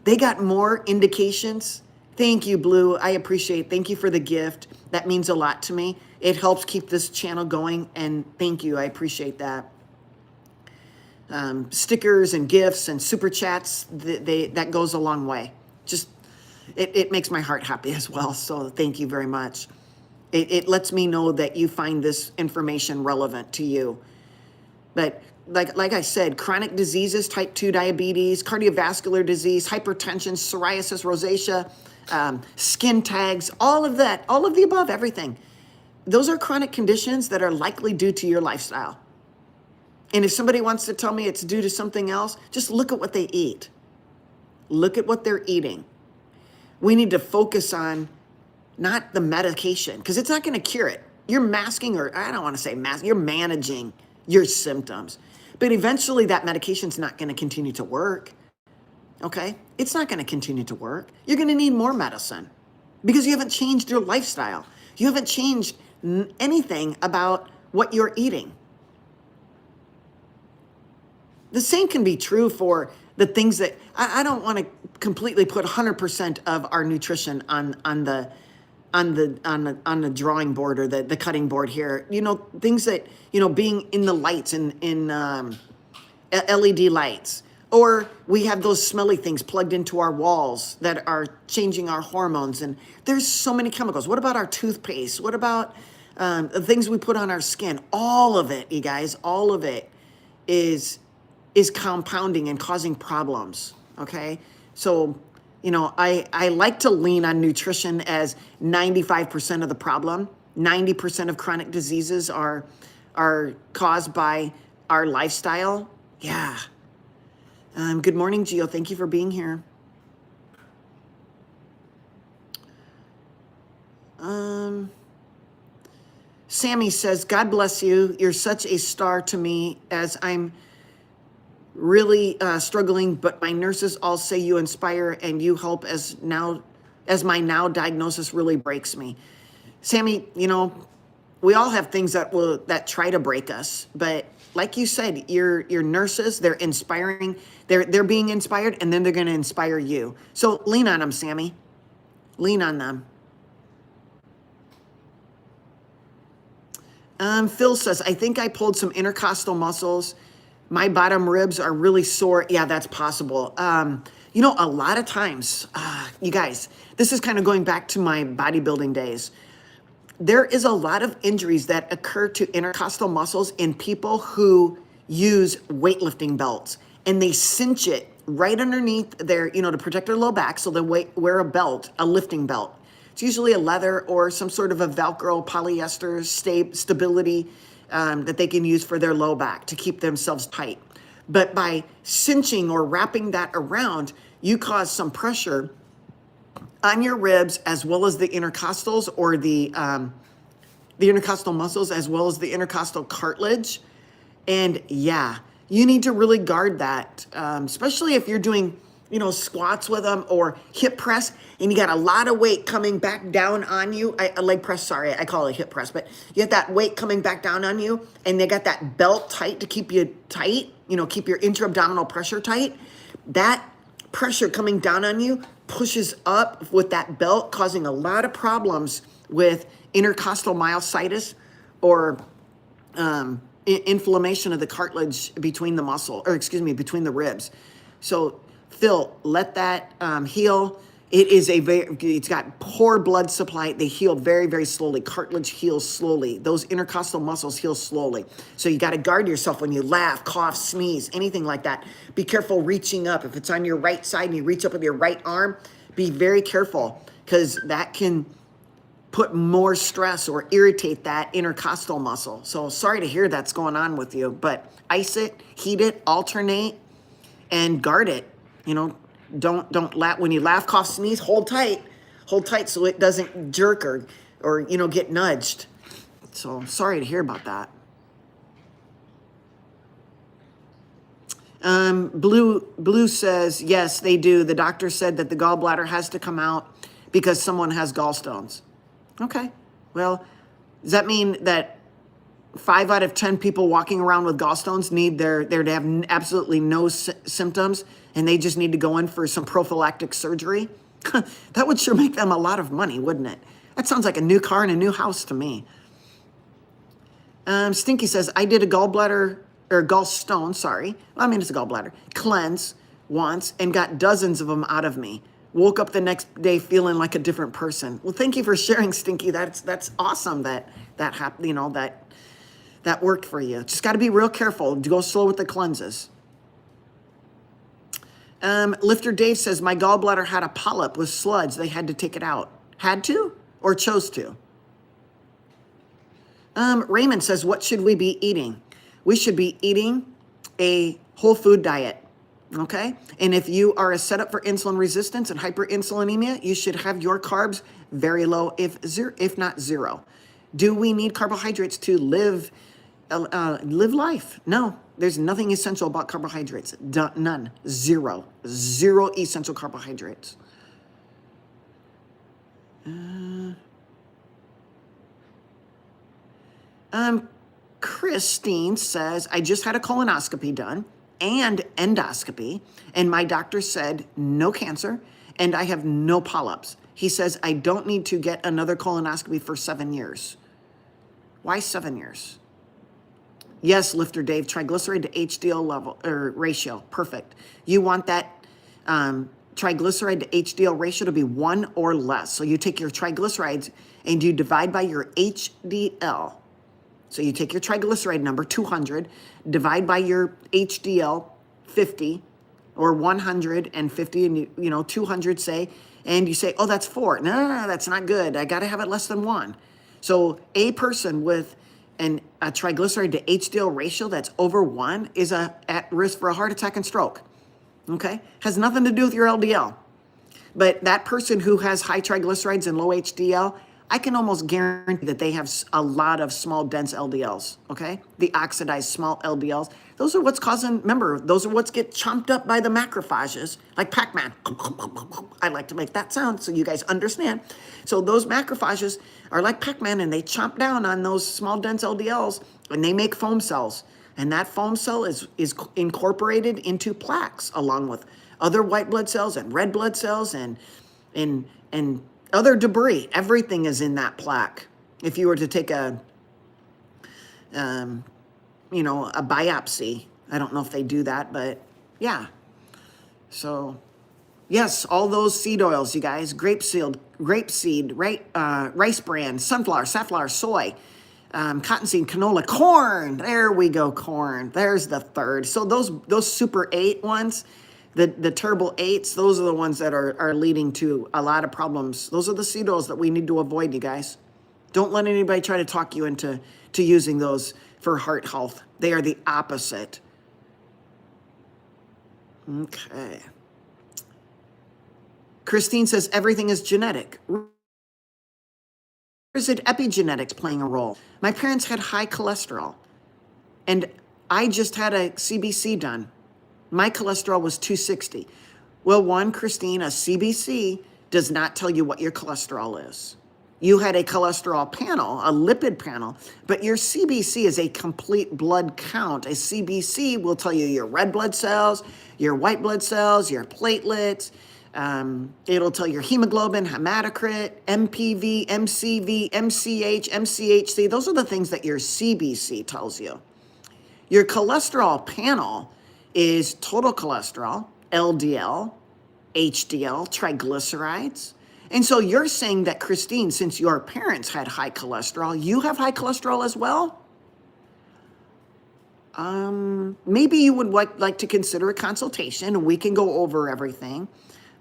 They got more indications. Thank you, Blue. I appreciate it. Thank you for the gift. That means a lot to me. It helps keep this channel going, and thank you. I appreciate that. Stickers and gifts and super chats, that goes a long way. Just, it makes my heart happy as well, so thank you very much. It lets me know that you find this information relevant to you. But like I said, chronic diseases, type 2 diabetes, cardiovascular disease, hypertension, psoriasis, rosacea, skin tags, all of that, all of the above, everything. Those are chronic conditions that are likely due to your lifestyle. And if somebody wants to tell me it's due to something else, just look at what they eat. Look at what they're eating. We need to focus on not the medication, because it's not going to cure it. You're masking, or I don't want to say mask, you're managing your symptoms. But eventually that medication's not going to continue to work. Okay? It's not going to continue to work. You're going to need more medicine because you haven't changed your lifestyle. You haven't changed anything about what you're eating. The same can be true for the things that I don't want to completely put 100% of our nutrition on the drawing board or the cutting board here. Things that, being in the lights in LED lights, or we have those smelly things plugged into our walls that are changing our hormones. And there's so many chemicals. What about our toothpaste? What about the things we put on our skin? All of it, you guys, all of it is compounding and causing problems. Okay. So, I like to lean on nutrition as 95% of the problem. 90% of chronic diseases are caused by our lifestyle. Yeah. Good morning, Gio. Thank you for being here. Sammy says, God bless you. You're such a star to me as I'm really struggling, but my nurses all say you inspire and you help as my now diagnosis really breaks me. Sammy, we all have things that try to break us, but like you said, your nurses, they're inspiring, they're being inspired, and then they're going to inspire you. So lean on them, Sammy. Lean on them. Phil says, I think I pulled some intercostal muscles. My bottom ribs are really sore. Yeah, that's possible. You know, a lot of times, you guys, this is kind of going back to my bodybuilding days. There is a lot of injuries that occur to intercostal muscles in people who use weightlifting belts, and they cinch it right underneath their, you know, to protect their low back. So they wear a belt, a lifting belt. It's usually a leather or some sort of a Velcro polyester stability that they can use for their low back to keep themselves tight. But by cinching or wrapping that around, you cause some pressure on your ribs as well as the intercostals, or the intercostal muscles as well as the intercostal cartilage. And yeah, you need to really guard that, especially if you're doing, you know, squats with them or hip press, and you got a lot of weight coming back down on you. A leg press, sorry, I call it hip press, but you have that weight coming back down on you, and they got that belt tight to keep you tight, you know, keep your intra-abdominal pressure tight. That pressure coming down on you pushes up with that belt, causing a lot of problems with intercostal myositis or inflammation of the cartilage between the muscle, or excuse me, between the ribs. So Phil, let that heal. It's got poor blood supply. They heal very, very slowly. Cartilage heals slowly. Those intercostal muscles heal slowly. So you got to guard yourself when you laugh, cough, sneeze, anything like that. Be careful reaching up. If it's on your right side and you reach up with your right arm, be very careful, because that can put more stress or irritate that intercostal muscle. So sorry to hear that's going on with you, but ice it, heat it, alternate, and guard it. You know, don't laugh when you laugh, cough, sneeze. Hold tight so it doesn't jerk or you know, get nudged. So sorry to hear about that. Blue says, yes, they do. The doctor said that the gallbladder has to come out because someone has gallstones. Okay, well, does that mean that 5 out of 10 people walking around with gallstones need there to have absolutely no symptoms, and they just need to go in for some prophylactic surgery? That would sure make them a lot of money, wouldn't it? That sounds like a new car and a new house to me. Stinky says, I did a gallbladder, or gallstone, sorry. I mean, it's a gallbladder. Cleanse once and got dozens of them out of me. Woke up the next day feeling like a different person. Well, thank you for sharing, Stinky. That's awesome that happened, you know, that worked for you. Just got to be real careful. Go slow with the cleanses. Lifter Dave says, my gallbladder had a polyp with sludge. They had to take it out. Had to or chose to? Raymond says, what should we be eating? We should be eating a whole food diet. Okay? And if you are a setup for insulin resistance and hyperinsulinemia, you should have your carbs very low, if not zero. Do we need carbohydrates to live life? No, there's nothing essential about carbohydrates. None. Zero essential carbohydrates. Christine says, I just had a colonoscopy done and endoscopy, and my doctor said no cancer, and I have no polyps. He says I don't need to get another colonoscopy for 7 years. Why 7 years? Yes, Lifter Dave, triglyceride to HDL level or ratio, perfect. You want that triglyceride to HDL ratio to be 1 or less. So you take your triglycerides and you divide by your HDL. So you take your triglyceride number, 200, divide by your HDL, 50, or 150, and you know, 200 say, and you say, oh, that's 4. No, that's not good. I got to have it less than 1. So a person with a triglyceride to HDL ratio that's over 1 is at risk for a heart attack and stroke. Okay? Has nothing to do with your LDL. But that person who has high triglycerides and low HDL, I can almost guarantee that they have a lot of small, dense LDLs, okay? The oxidized small LDLs. Those are what's causing, remember, those are what's get chomped up by the macrophages, like Pac-Man. I like to make that sound so you guys understand. So those macrophages are like Pac-Man, and they chomp down on those small, dense LDLs, and they make foam cells. And that foam cell is incorporated into plaques along with other white blood cells and red blood cells and other debris. Everything is in that plaque. If you were to take a biopsy, I don't know if they do that, but yeah. So yes, all those seed oils, you guys, grapeseed, rice bran, sunflower, safflower, soy, cottonseed, canola, corn. There we go, corn. There's the third. So those super 8 ones, the terrible 8s, those are the ones that are leading to a lot of problems. Those are the seed oils that we need to avoid, you guys. Don't let anybody try to talk you into using those for heart health. They are the opposite. Okay. Christine says everything is genetic. Or is it epigenetics playing a role? My parents had high cholesterol, and I just had a CBC done. My cholesterol was 260. Well, one, Christine, a CBC does not tell you what your cholesterol is. You had a cholesterol panel, a lipid panel, but your CBC is a complete blood count. A CBC will tell you your red blood cells, your white blood cells, your platelets. It'll tell your hemoglobin, hematocrit, MPV, MCV, MCH, MCHC. Those are the things that your CBC tells you. Your cholesterol panel is total cholesterol, LDL, HDL, triglycerides. And so you're saying that, Christine, since your parents had high cholesterol, you have high cholesterol as well? Maybe you would like to consider a consultation and we can go over everything.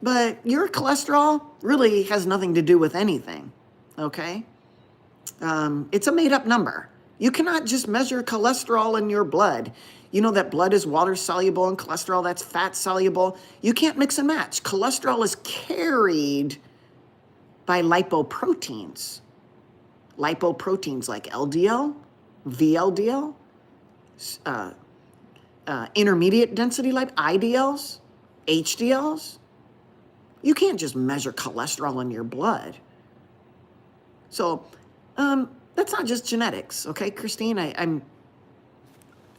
But your cholesterol really has nothing to do with anything, okay? It's a made-up number. You cannot just measure cholesterol in your blood. You know that blood is water-soluble and cholesterol, that's fat-soluble. You can't mix and match. Cholesterol is carried by lipoproteins. Lipoproteins like LDL, VLDL, intermediate density IDLs, HDLs. You can't just measure cholesterol in your blood. So that's not just genetics, okay, Christine?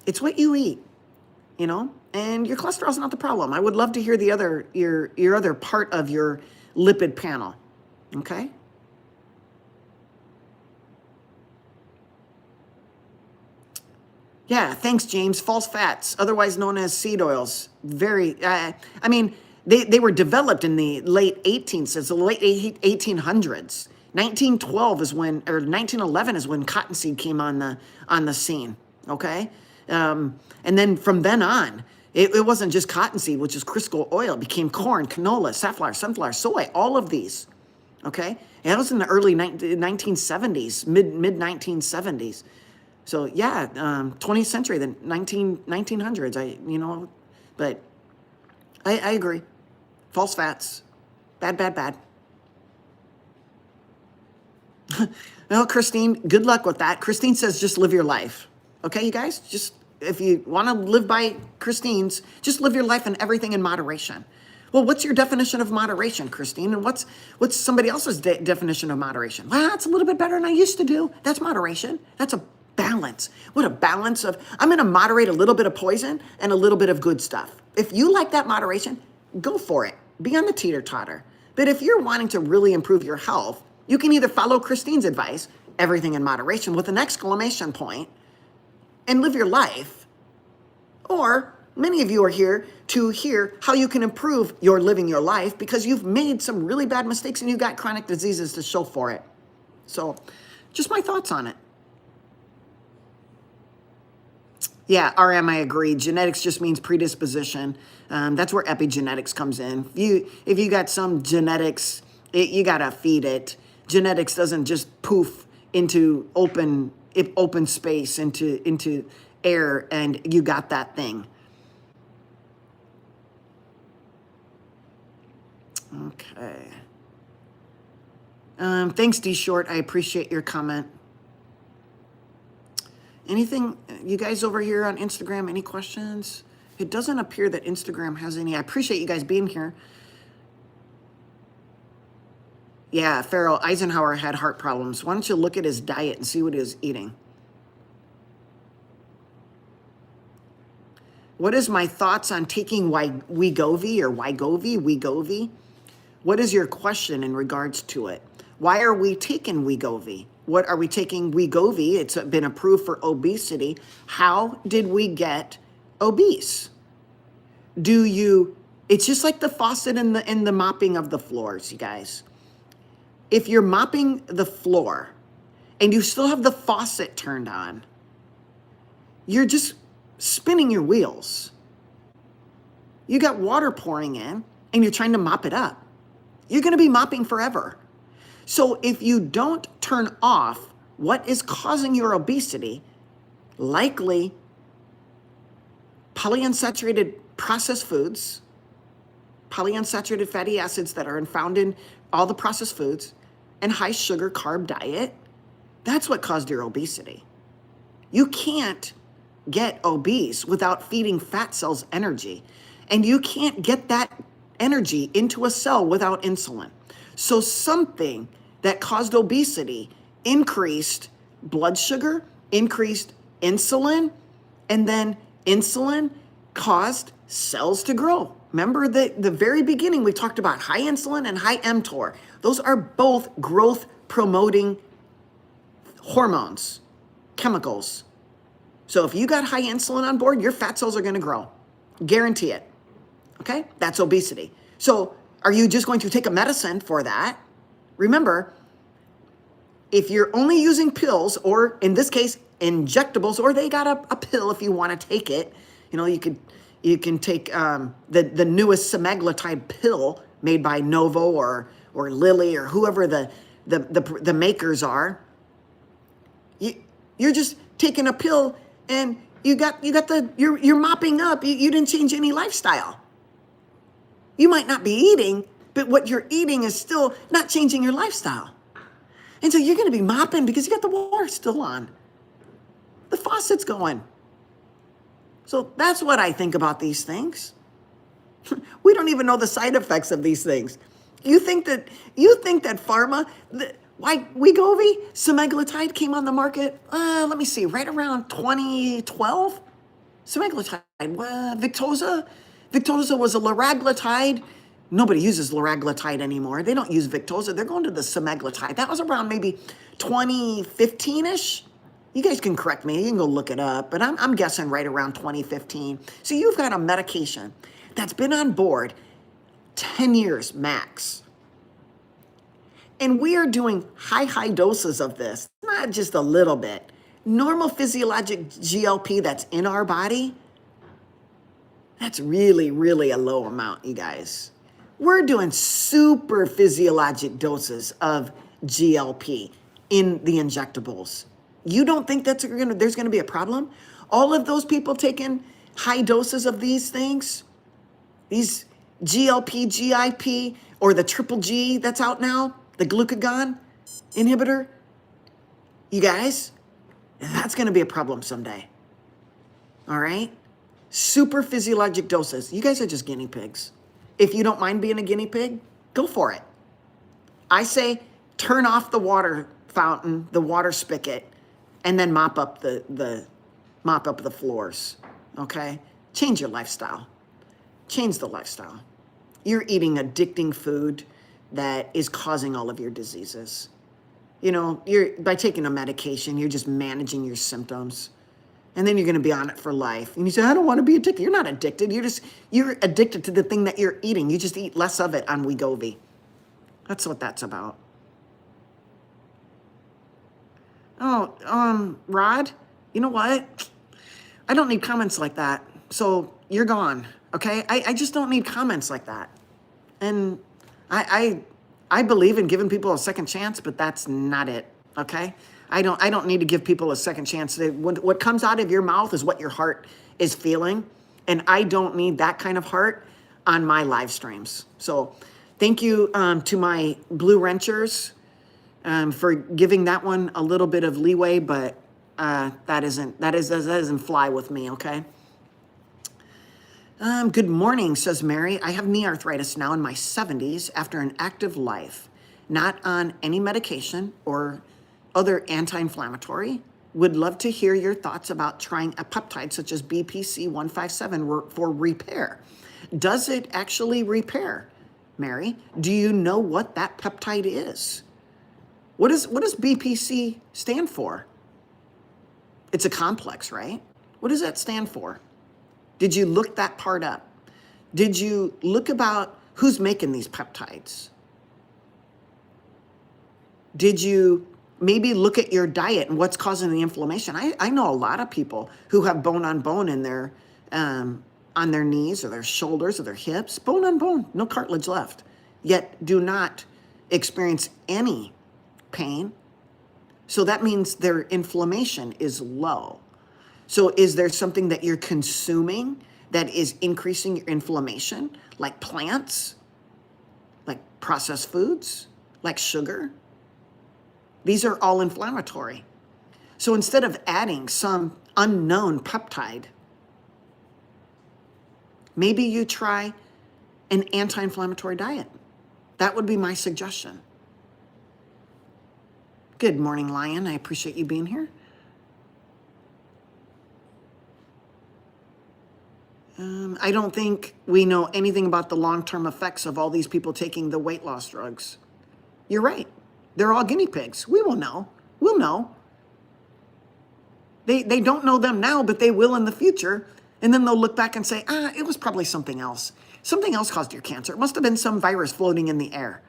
It's what you eat, and your cholesterol is not the problem. I would love to hear your other part of your lipid panel, okay? Yeah, thanks, James. False fats, otherwise known as seed oils. They were developed in the late 1800s. 1912 is when, or 1911 is when cottonseed came on the scene, okay? And then from then on, it wasn't just cottonseed, which is Crisco oil. It became corn, canola, safflower, sunflower, soy, all of these, okay? And that was in the early 1970s, mid-1970s. So yeah, 20th century, the 1900s, but I agree. False fats, bad. Well, Christine, good luck with that. Christine says just live your life. Okay, you guys? Just, if you want to live by Christine's, just live your life and everything in moderation. Well, what's your definition of moderation, Christine? And what's somebody else's definition of moderation? Well, that's a little bit better than I used to do. That's moderation. That's a balance. What a balance of, I'm going to moderate a little bit of poison and a little bit of good stuff. If you like that moderation, go for it. Be on the teeter-totter. But if you're wanting to really improve your health, you can either follow Christine's advice, everything in moderation with an exclamation point, and live your life. Or many of you are here to hear how you can improve your living your life because you've made some really bad mistakes and you've got chronic diseases to show for it. So just my thoughts on it. Yeah, RM, I agree. Genetics just means predisposition. That's where epigenetics comes in. If you got some genetics, you got to feed it. Genetics doesn't just poof into open space, into air, and you got that thing. Okay. Thanks, D Short. I appreciate your comment. Anything, you guys over here on Instagram, any questions? It doesn't appear that Instagram has any. I appreciate you guys being here. Yeah, Farrell, Eisenhower had heart problems. Why don't you look at his diet and see what he was eating? What is my thoughts on taking Wegovy or Wegovy? What is your question in regards to it? Why are we taking Wegovy? What are we taking Wegovy? It's been approved for obesity. How did we get obese? It's just like the faucet in the mopping of the floors, you guys. If you're mopping the floor and you still have the faucet turned on, you're just spinning your wheels. You got water pouring in and you're trying to mop it up. You're going to be mopping forever. So if you don't turn off what is causing your obesity, likely polyunsaturated processed foods, polyunsaturated fatty acids that are found in all the processed foods, and high sugar carb diet, that's what caused your obesity. You can't get obese without feeding fat cells energy. And you can't get that energy into a cell without insulin. So something that caused obesity increased blood sugar, increased insulin, and then insulin caused cells to grow. Remember the very beginning, we talked about high insulin and high mTor. Those are both growth promoting hormones, chemicals. So if you got high insulin on board, your fat cells are going to grow. Guarantee it. Okay? That's obesity. So are you just going to take a medicine for that? Remember, if you're only using pills, or in this case, injectables, or they got a pill if you want to take it, you can take the newest semaglutide pill made by Novo or Lilly or whoever the makers are. You're just taking a pill and you're mopping up. You didn't change any lifestyle. You might not be eating, but what you're eating is still not changing your lifestyle. And so you're going to be mopping because you got the water still on. The faucet's going. So that's what I think about these things. We don't even know the side effects of these things. You think that pharma, why Wegovy, semaglutide came on the market, let me see, right around 2012? Semaglutide, Victoza was a liraglutide. Nobody uses liraglutide anymore. They don't use Victoza. They're going to the semaglutide. That was around maybe 2015-ish. You guys can correct me. You can go look it up. But I'm guessing right around 2015. So you've got a medication that's been on board 10 years max. And we are doing high doses of this, not just a little bit. Normal physiologic GLP that's in our body, that's really, really a low amount, you guys. We're doing super physiologic doses of GLP in the injectables. You don't think there's going to be a problem? All of those people taking high doses of these things, these GLP, GIP, or the triple G that's out now, the glucagon inhibitor, you guys, that's going to be a problem someday. All right? Super physiologic doses. You guys are just guinea pigs. If you don't mind being a guinea pig, go for it. I say turn off the water fountain, the water spigot, and then mop up the floors. Okay? Change your lifestyle. Change the lifestyle. You're eating addicting food that is causing all of your diseases. By taking a medication, you're just managing your symptoms. And then you're going to be on it for life. And you say, I don't want to be addicted. You're not addicted. You're addicted to the thing that you're eating. You just eat less of it on Wegovy. That's what that's about. Oh, Rod, you know what? I don't need comments like that. So you're gone, okay? I just don't need comments like that. And I believe in giving people a second chance, but that's not it, okay? I don't need to give people a second chance. What comes out of your mouth is what your heart is feeling. And I don't need that kind of heart on my live streams. So thank you to my Blue Wrenchers for giving that one a little bit of leeway, but that doesn't fly with me, okay? Good morning, says Mary. I have knee arthritis now in my 70s after an active life, not on any medication or other anti-inflammatory. would love to hear your thoughts about trying a peptide such as BPC 157 for repair. Does it actually repair? Mary, do you know what that peptide is? What does BPC stand for? It's a complex, right? What does that stand for? Did you look that part up? Did you look about who's making these peptides? Did you maybe look at your diet and what's causing the inflammation? I know a lot of people who have bone on bone in their, on their knees or their shoulders or their hips, bone on bone, no cartilage left, yet do not experience any pain. So that means their inflammation is low. So is there something that you're consuming that is increasing your inflammation, like plants, like processed foods, like sugar? These are all inflammatory. So instead of adding some unknown peptide, maybe you try an anti-inflammatory diet. That would be my suggestion. Good morning, Lion. I appreciate you being here. I don't think we know anything about the long-term effects of all these people taking the weight loss drugs. You're right. They're all guinea pigs. We will know. We'll know. They don't know them now, but they will in the future. And then they'll look back and say, it was probably something else. Something else caused your cancer. It must have been some virus floating in the air.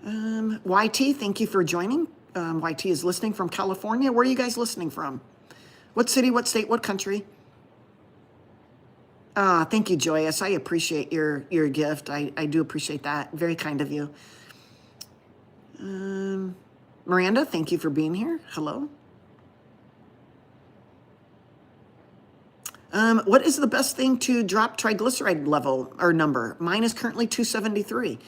YT, thank you for joining. YT is listening from California. Where are you guys listening from? What city, what state, what country? Thank you, Joyous. I appreciate your gift. I do appreciate that. Very kind of you. Miranda, thank you for being here. Hello. What is the best thing to drop triglyceride level or number? Mine is currently 273.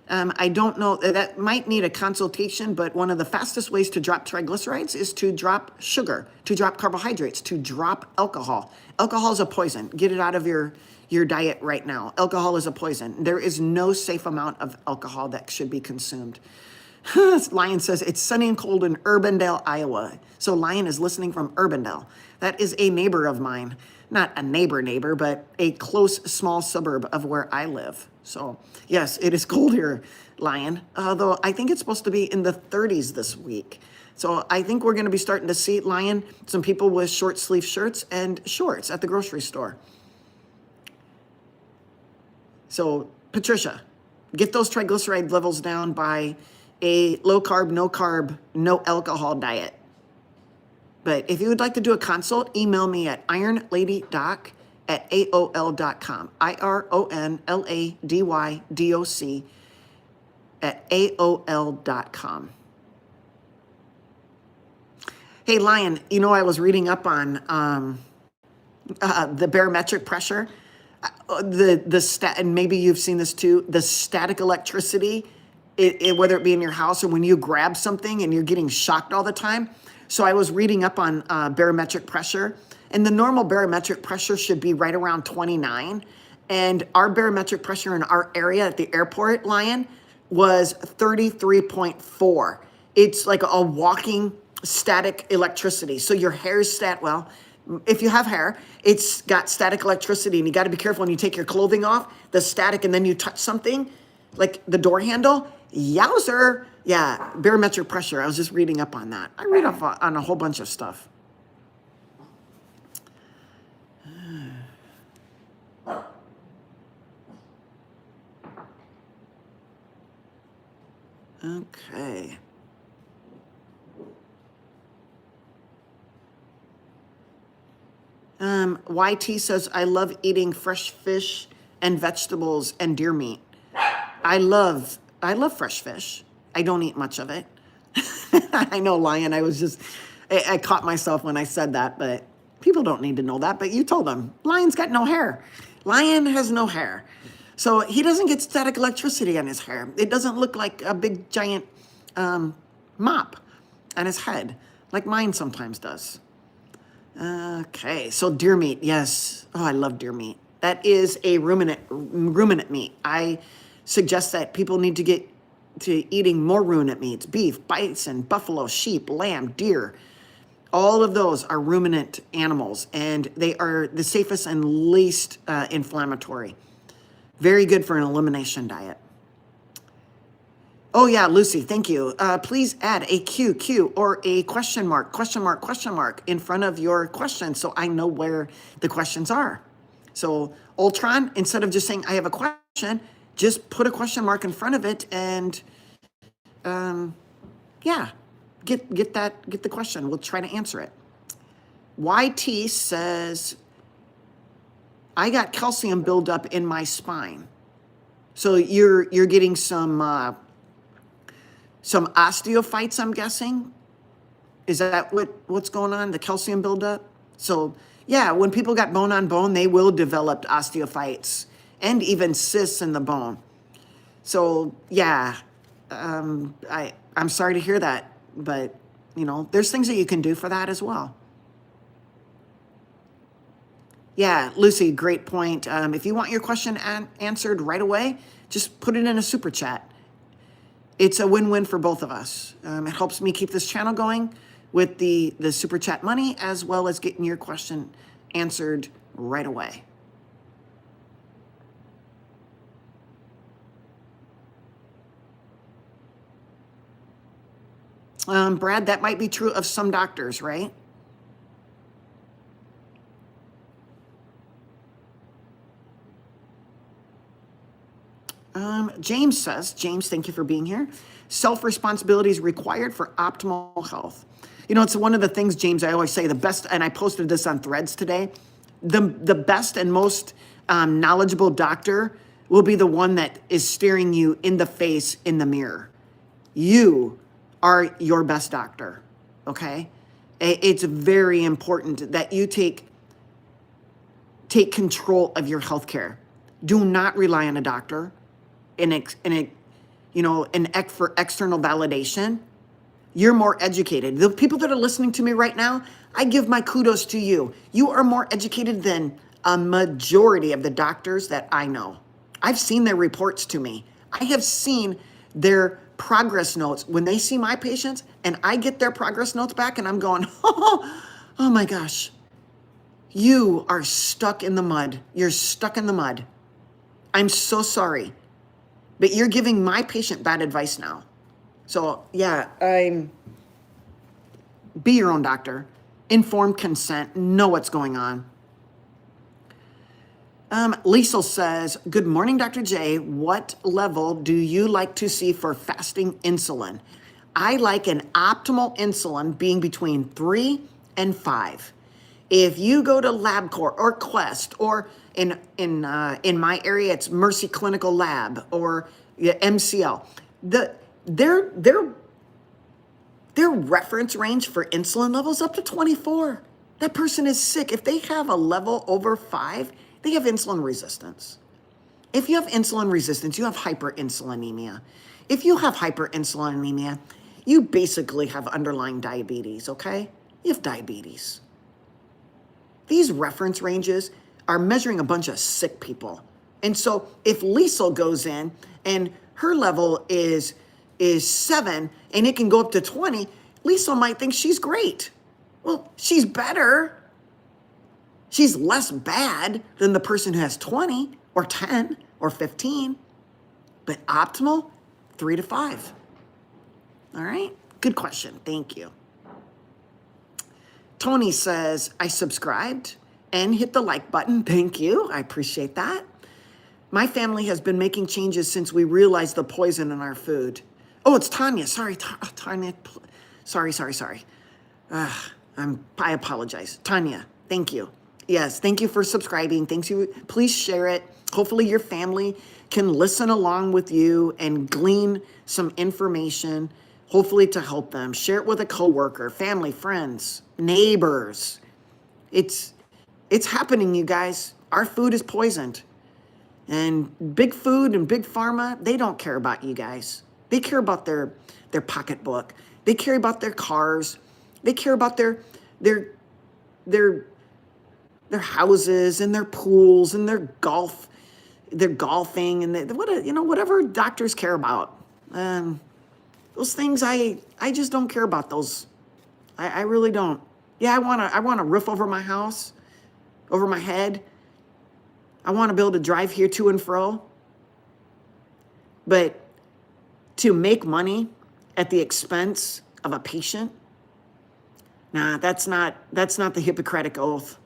I don't know, that might need a consultation, but one of the fastest ways to drop triglycerides is to drop sugar, to drop carbohydrates, to drop alcohol. Alcohol is a poison. Get it out of your diet right now. Alcohol is a poison. There is no safe amount of alcohol that should be consumed. Lion says, it's sunny and cold in Urbandale, Iowa. So Lion is listening from Urbandale. That is a neighbor of mine. Not a neighbor, but a close, small suburb of where I live. So yes, it is cold here, Lion. Though I think it's supposed to be in the 30s this week. So I think we're going to be starting to see, Lion, some people with short sleeve shirts and shorts at the grocery store. So Patricia, get those triglyceride levels down by a low carb, no alcohol diet. But if you would like to do a consult, email me at IronLadyDoc@AOL.com. IronLadyDoc@AOL.com. Hey, Lion, you know, I was reading up on the barometric pressure, and maybe you've seen this too, the static electricity, whether it be in your house or when you grab something and you're getting shocked all the time. So I was reading up on barometric pressure, and the normal barometric pressure should be right around 29. And our barometric pressure in our area at the airport, Lion, was 33.4. It's like a walking static electricity. So your hair is well, if you have hair, it's got static electricity, and you got to be careful when you take your clothing off, the static, and then you touch something like the door handle. Yowzer. Yeah, barometric pressure. I was just reading up on that. I read up on a whole bunch of stuff. Okay. YT says, I love eating fresh fish and vegetables and deer meat. I love fresh fish. I don't eat much of it. I know, Lion, I caught myself when I said that, but people don't need to know that, but you told them. Lion's got no hair. Lion has no hair. So he doesn't get static electricity on his hair. It doesn't look like a big giant mop on his head, like mine sometimes does. Okay, so deer meat, yes. Oh, I love deer meat. That is a ruminant meat. I suggest that people need to get to eating more ruminant meats, beef, bison, buffalo, sheep, lamb, deer. All of those are ruminant animals, and they are the safest and least inflammatory. Very good for an elimination diet. Oh yeah, Lucy, thank you. Please add a QQ or a question mark in front of your question so I know where the questions are. So Ultron, instead of just saying I have a question, just put a question mark in front of it and yeah, get the question. We'll try to answer it. YT says, I got calcium buildup in my spine. So you're getting some osteophytes, I'm guessing. Is that what's going on? The calcium buildup? So yeah, when people got bone on bone, they will develop osteophytes and even cysts in the bone. So yeah, I'm sorry to hear that, but there's things that you can do for that as well. Yeah, Lucy, great point. If you want your question answered right away, just put it in a super chat. It's a win-win for both of us. It helps me keep this channel going with the super chat money, as well as getting your question answered right away. Brad, that might be true of some doctors, right? James says, James, thank you for being here. Self-responsibility is required for optimal health. It's one of the things, James, I always say the best, and I posted this on Threads today, the best and most knowledgeable doctor will be the one that is staring you in the face in the mirror. You are your best doctor, okay? It's very important that you take control of your healthcare. Do not rely on a doctor for external validation. You're more educated. The people that are listening to me right now, I give my kudos to you. You are more educated than a majority of the doctors that I know. I've seen their reports to me. I have seen their progress notes when they see my patients, and I get their progress notes back, and I'm going, oh my gosh, you are stuck in the mud. You're stuck in the mud. I'm so sorry, but you're giving my patient bad advice now. So yeah, be your own doctor, informed consent, know what's going on. Liesel says, good morning, Dr. J. What level do you like to see for fasting insulin? I like an optimal insulin being between 3 and 5. If you go to LabCorp or Quest, or in my area, it's Mercy Clinical Lab or MCL, their reference range for insulin levels up to 24. That person is sick. If they have a level over 5, they have insulin resistance. If you have insulin resistance, you have hyperinsulinemia. If you have hyperinsulinemia, you basically have underlying diabetes, okay? You have diabetes. These reference ranges are measuring a bunch of sick people. And so if Liesel goes in and her level is 7 and it can go up to 20, Liesel might think she's great. Well, she's better. She's less bad than the person who has 20 or 10 or 15, but optimal, 3 to 5. All right, good question, thank you. Tony says, I subscribed and hit the like button. Thank you, I appreciate that. My family has been making changes since we realized the poison in our food. Oh, it's Tanya, sorry, Tanya, sorry. I apologize. Tanya, thank you. Yes, thank you for subscribing. Thanks you. Please share it. Hopefully your family can listen along with you and glean some information, hopefully to help them. Share it with a coworker, family, friends, neighbors. It's happening, you guys. Our food is poisoned. And big food and big pharma, they don't care about you guys. They care about their pocketbook. They care about their cars. They care about their houses and their pools and their golfing and whatever doctors care about. Those things, I just don't care about those. I really don't. Yeah, I want a roof over my house, over my head. I want to be able to drive here to and fro. But to make money at the expense of a patient, nah, that's not the Hippocratic Oath.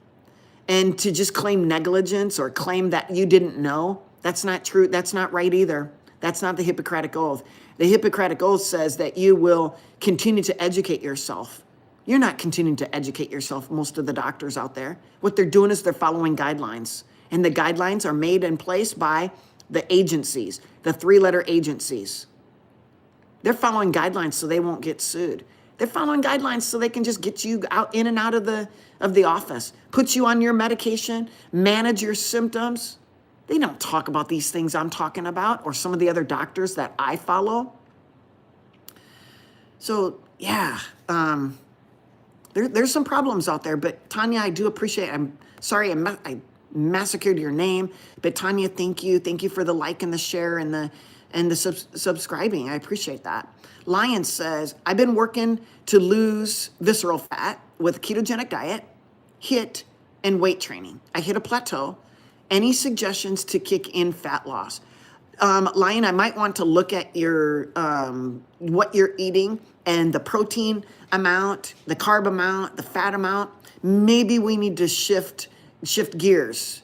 And to just claim negligence or claim that you didn't know, that's not true. That's not right either. That's not the Hippocratic Oath. The Hippocratic Oath says that you will continue to educate yourself. You're not continuing to educate yourself, most of the doctors out there. What they're doing is they're following guidelines. And the guidelines are made in place by the agencies, the 3-letter agencies. They're following guidelines so they won't get sued. They're following guidelines so they can just get you out in and out of the office, put you on your medication, manage your symptoms. They don't talk about these things I'm talking about or some of the other doctors that I follow. So yeah, there's some problems out there, but Tanya, I do appreciate, I'm sorry I massacred your name, but Tanya, thank you. Thank you for the like and the share and the subscribing. I appreciate that. Lion says, I've been working to lose visceral fat with a ketogenic diet, HIIT, and weight training. I hit a plateau. Any suggestions to kick in fat loss? Lion, I might want to look at your what you're eating and the protein amount, the carb amount, the fat amount. Maybe we need to shift gears.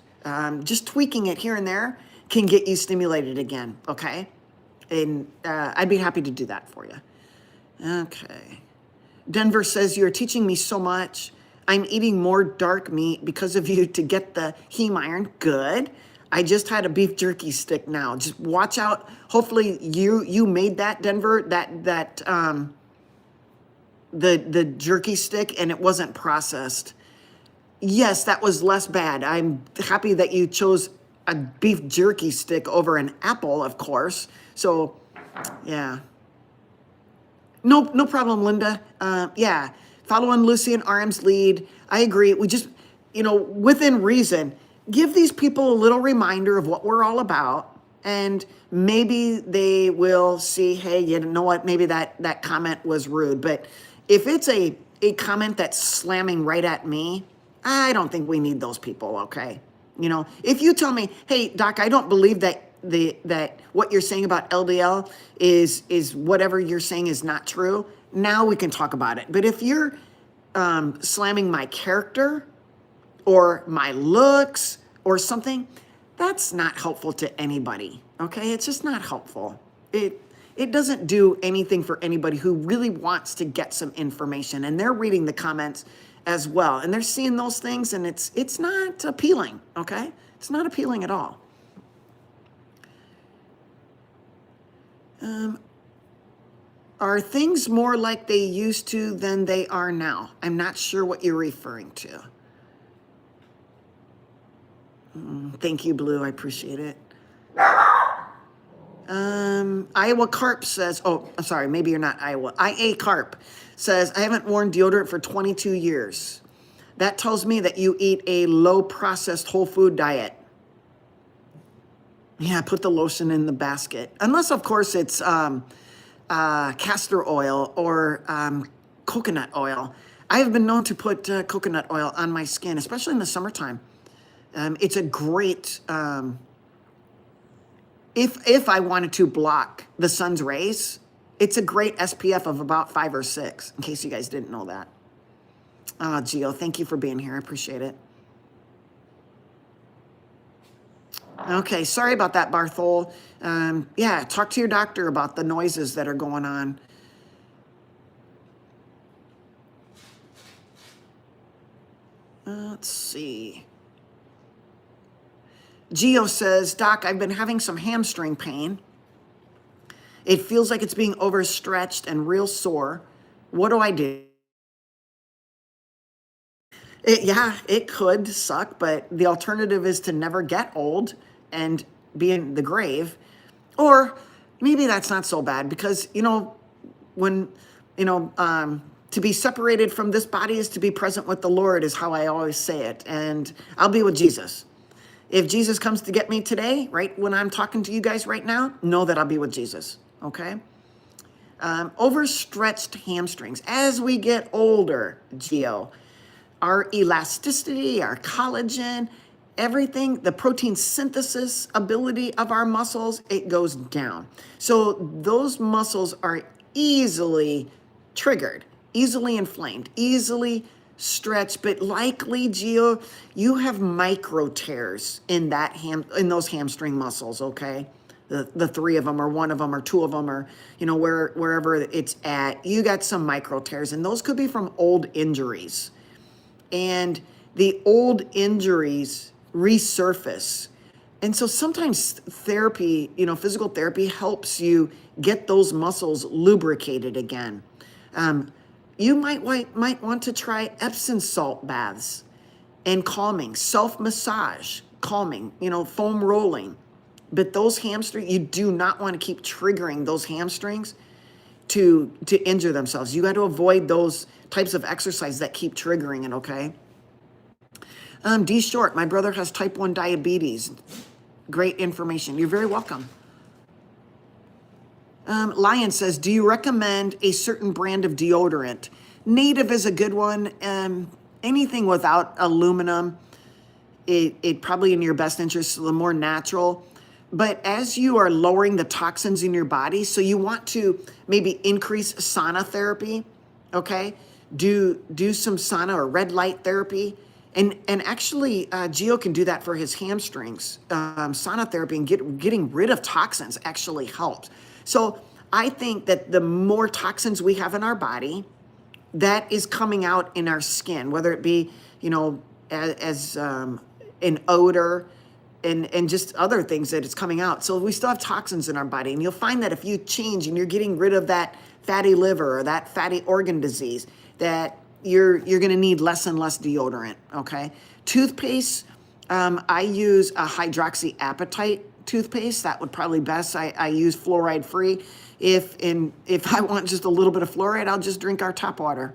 Just tweaking it here and there can get you stimulated again, okay? And I'd be happy to do that for you. Okay. Denver says, you're teaching me so much. I'm eating more dark meat because of you to get the heme iron. Good. I just had a beef jerky stick now. Just watch out. Hopefully you made that, Denver, the jerky stick, and it wasn't processed. Yes, that was less bad. I'm happy that you chose a beef jerky stick over an apple, of course. So, yeah. No problem, Linda. Yeah, following Lucy and RM's lead. I agree. We just, within reason, give these people a little reminder of what we're all about, and maybe they will see, hey, you know what, maybe that comment was rude. But if it's a comment that's slamming right at me, I don't think we need those people, okay? If you tell me, hey, doc, I don't believe that what you're saying about LDL is whatever you're saying is not true, now we can talk about it. But if you're slamming my character or my looks or something, that's not helpful to anybody, okay? It's just not helpful. It doesn't do anything for anybody who really wants to get some information, and they're reading the comments as well, and they're seeing those things, and it's not appealing, okay? It's not appealing at all. Are things more like they used to than they are now? I'm not sure what you're referring to. Thank you, Blue. I appreciate it. Iowa Carp says, oh, I'm sorry, maybe you're not Iowa. IA Carp says, I haven't worn deodorant for 22 years. That tells me that you eat a low-processed whole food diet. Yeah, put the lotion in the basket. Unless, of course, it's castor oil or coconut oil. I have been known to put coconut oil on my skin, especially in the summertime. It's a great, if I wanted to block the sun's rays, it's a great SPF of about 5 or 6, in case you guys didn't know that. Gio, thank you for being here. I appreciate it. Okay, sorry about that, Barthol. Yeah, talk to your doctor about the noises that are going on. Let's see. Gio says, Doc, I've been having some hamstring pain. It feels like it's being overstretched and real sore. What do I do? Yeah, it could suck, but the alternative is to never get old and be in the grave. Or maybe that's not so bad because, when, to be separated from this body is to be present with the Lord is how I always say it. And I'll be with Jesus. If Jesus comes to get me today, right when I'm talking to you guys right now, know that I'll be with Jesus, okay? Overstretched hamstrings. As we get older, Gio, our elasticity, our collagen, everything, the protein synthesis ability of our muscles, it goes down. So those muscles are easily triggered, easily inflamed, easily stretched, but likely, Gio, you have micro tears in in those hamstring muscles, okay? The three of them or one of them or two of them or, wherever it's at, you got some micro tears, and those could be from old injuries. And the old injuries resurface. And so sometimes therapy, physical therapy helps you get those muscles lubricated again. You might want to try Epsom salt baths and calming, self-massage, calming, foam rolling. But those hamstrings, you do not want to keep triggering those hamstrings to injure themselves. You got to avoid those types of exercise that keep triggering it, okay? D Short, my brother has type 1 diabetes. Great information. You're very welcome. Lion says, do you recommend a certain brand of deodorant? Native is a good one. Anything without aluminum, it probably in your best interest, the more natural. But as you are lowering the toxins in your body, so you want to maybe increase sauna therapy, okay? Do some sauna or red light therapy. And actually, Gio can do that for his hamstrings. Sauna therapy and getting rid of toxins actually helps. So I think that the more toxins we have in our body, that is coming out in our skin, whether it be, as an odor and just other things that it's coming out. So we still have toxins in our body. And you'll find that if you change and you're getting rid of that fatty liver or that fatty organ disease, that you're going to need less and less deodorant, okay? Toothpaste, I use a hydroxyapatite toothpaste. That would probably best. I use fluoride free. If I want just a little bit of fluoride, I'll just drink our tap water.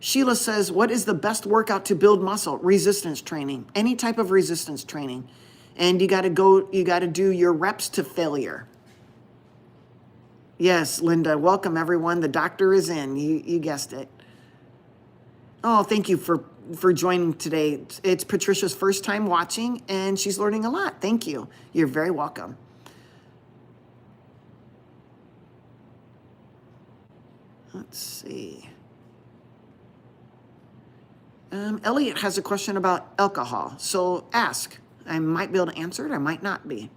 Sheila says, what is the best workout to build muscle? Resistance training, any type of resistance training. And you got to do your reps to failure. Yes, Linda, welcome everyone. The doctor is in, you guessed it. Oh, thank you for joining today. It's Patricia's first time watching and she's learning a lot. Thank you. You're very welcome. Let's see. Elliot has a question about alcohol. So ask. I might be able to answer it. I might not be.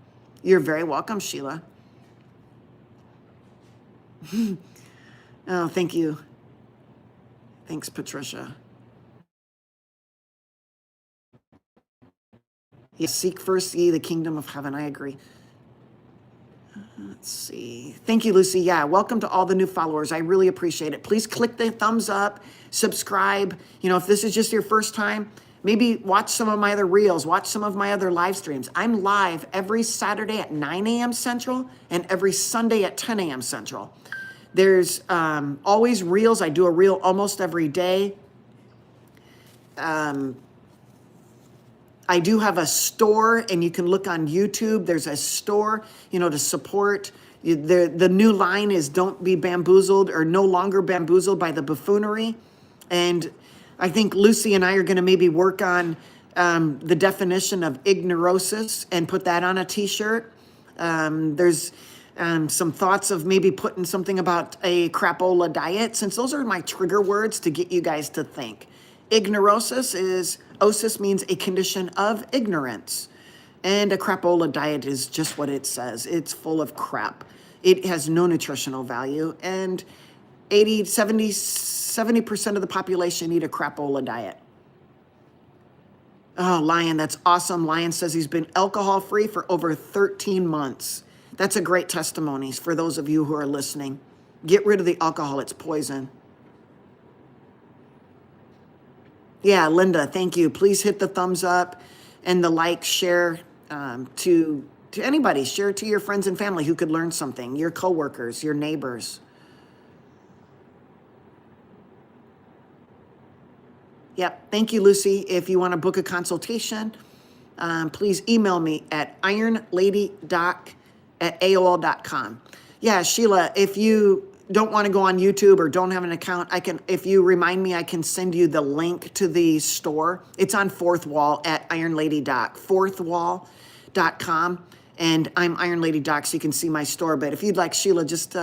You're very welcome, Sheila. Oh, thank you. Thanks, Patricia. Yes, seek first ye the kingdom of heaven. I agree. Let's see. Thank you, Lucy. Yeah, welcome to all the new followers. I really appreciate it. Please click the thumbs up, subscribe. If this is just your first time, maybe watch some of my other reels, watch some of my other live streams. I'm live every Saturday at 9 a.m. Central and every Sunday at 10 a.m. Central. There's always reels. I do a reel almost every day. I do have a store, and you can look on YouTube. There's a store, to support. The new line is don't be bamboozled or no longer bamboozled by the buffoonery. And I think Lucy and I are going to maybe work on the definition of ignorosis and put that on a t-shirt. There's some thoughts of maybe putting something about a crapola diet, since those are my trigger words to get you guys to think. Ignorosis osis means a condition of ignorance. And a crapola diet is just what it says. It's full of crap. It has no nutritional value. And 70% of the population eat a crapola diet. Oh, Lion, that's awesome. Lion says he's been alcohol-free for over 13 months. That's a great testimony for those of you who are listening. Get rid of the alcohol. It's poison. Yeah, Linda, thank you. Please hit the thumbs up and the like, share to anybody. Share it to your friends and family who could learn something, your coworkers, your neighbors. Yep, thank you, Lucy. If you want to book a consultation, please email me at IronLadyDoc@AOL.com. Yeah, Sheila, if you don't want to go on YouTube or don't have an account, if you remind me, I can send you the link to the store. It's on Fourth Wall at IronLadyDoc, fourthwall.com. And I'm IronLadyDoc, so you can see my store. But if you'd like, Sheila, just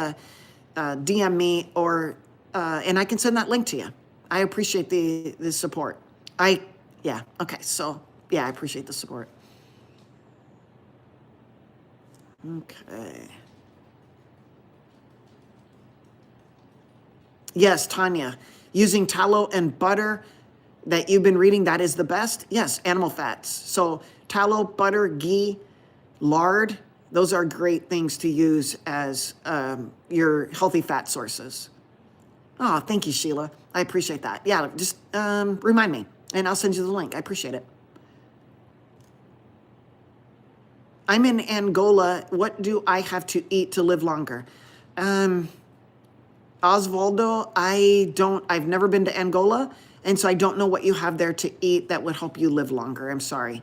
DM me and I can send that link to you. I appreciate the support. Yeah, okay, so yeah, I appreciate the support. Okay. Yes, Tanya, using tallow and butter that you've been reading, that is the best. Yes, animal fats. So tallow, butter, ghee, lard, those are great things to use as your healthy fat sources. Oh, thank you, Sheila. I appreciate that. Yeah, just remind me and I'll send you the link. I appreciate it. I'm in Angola. What do I have to eat to live longer? Osvaldo, I've never been to Angola, and so I don't know what you have there to eat that would help you live longer. I'm sorry.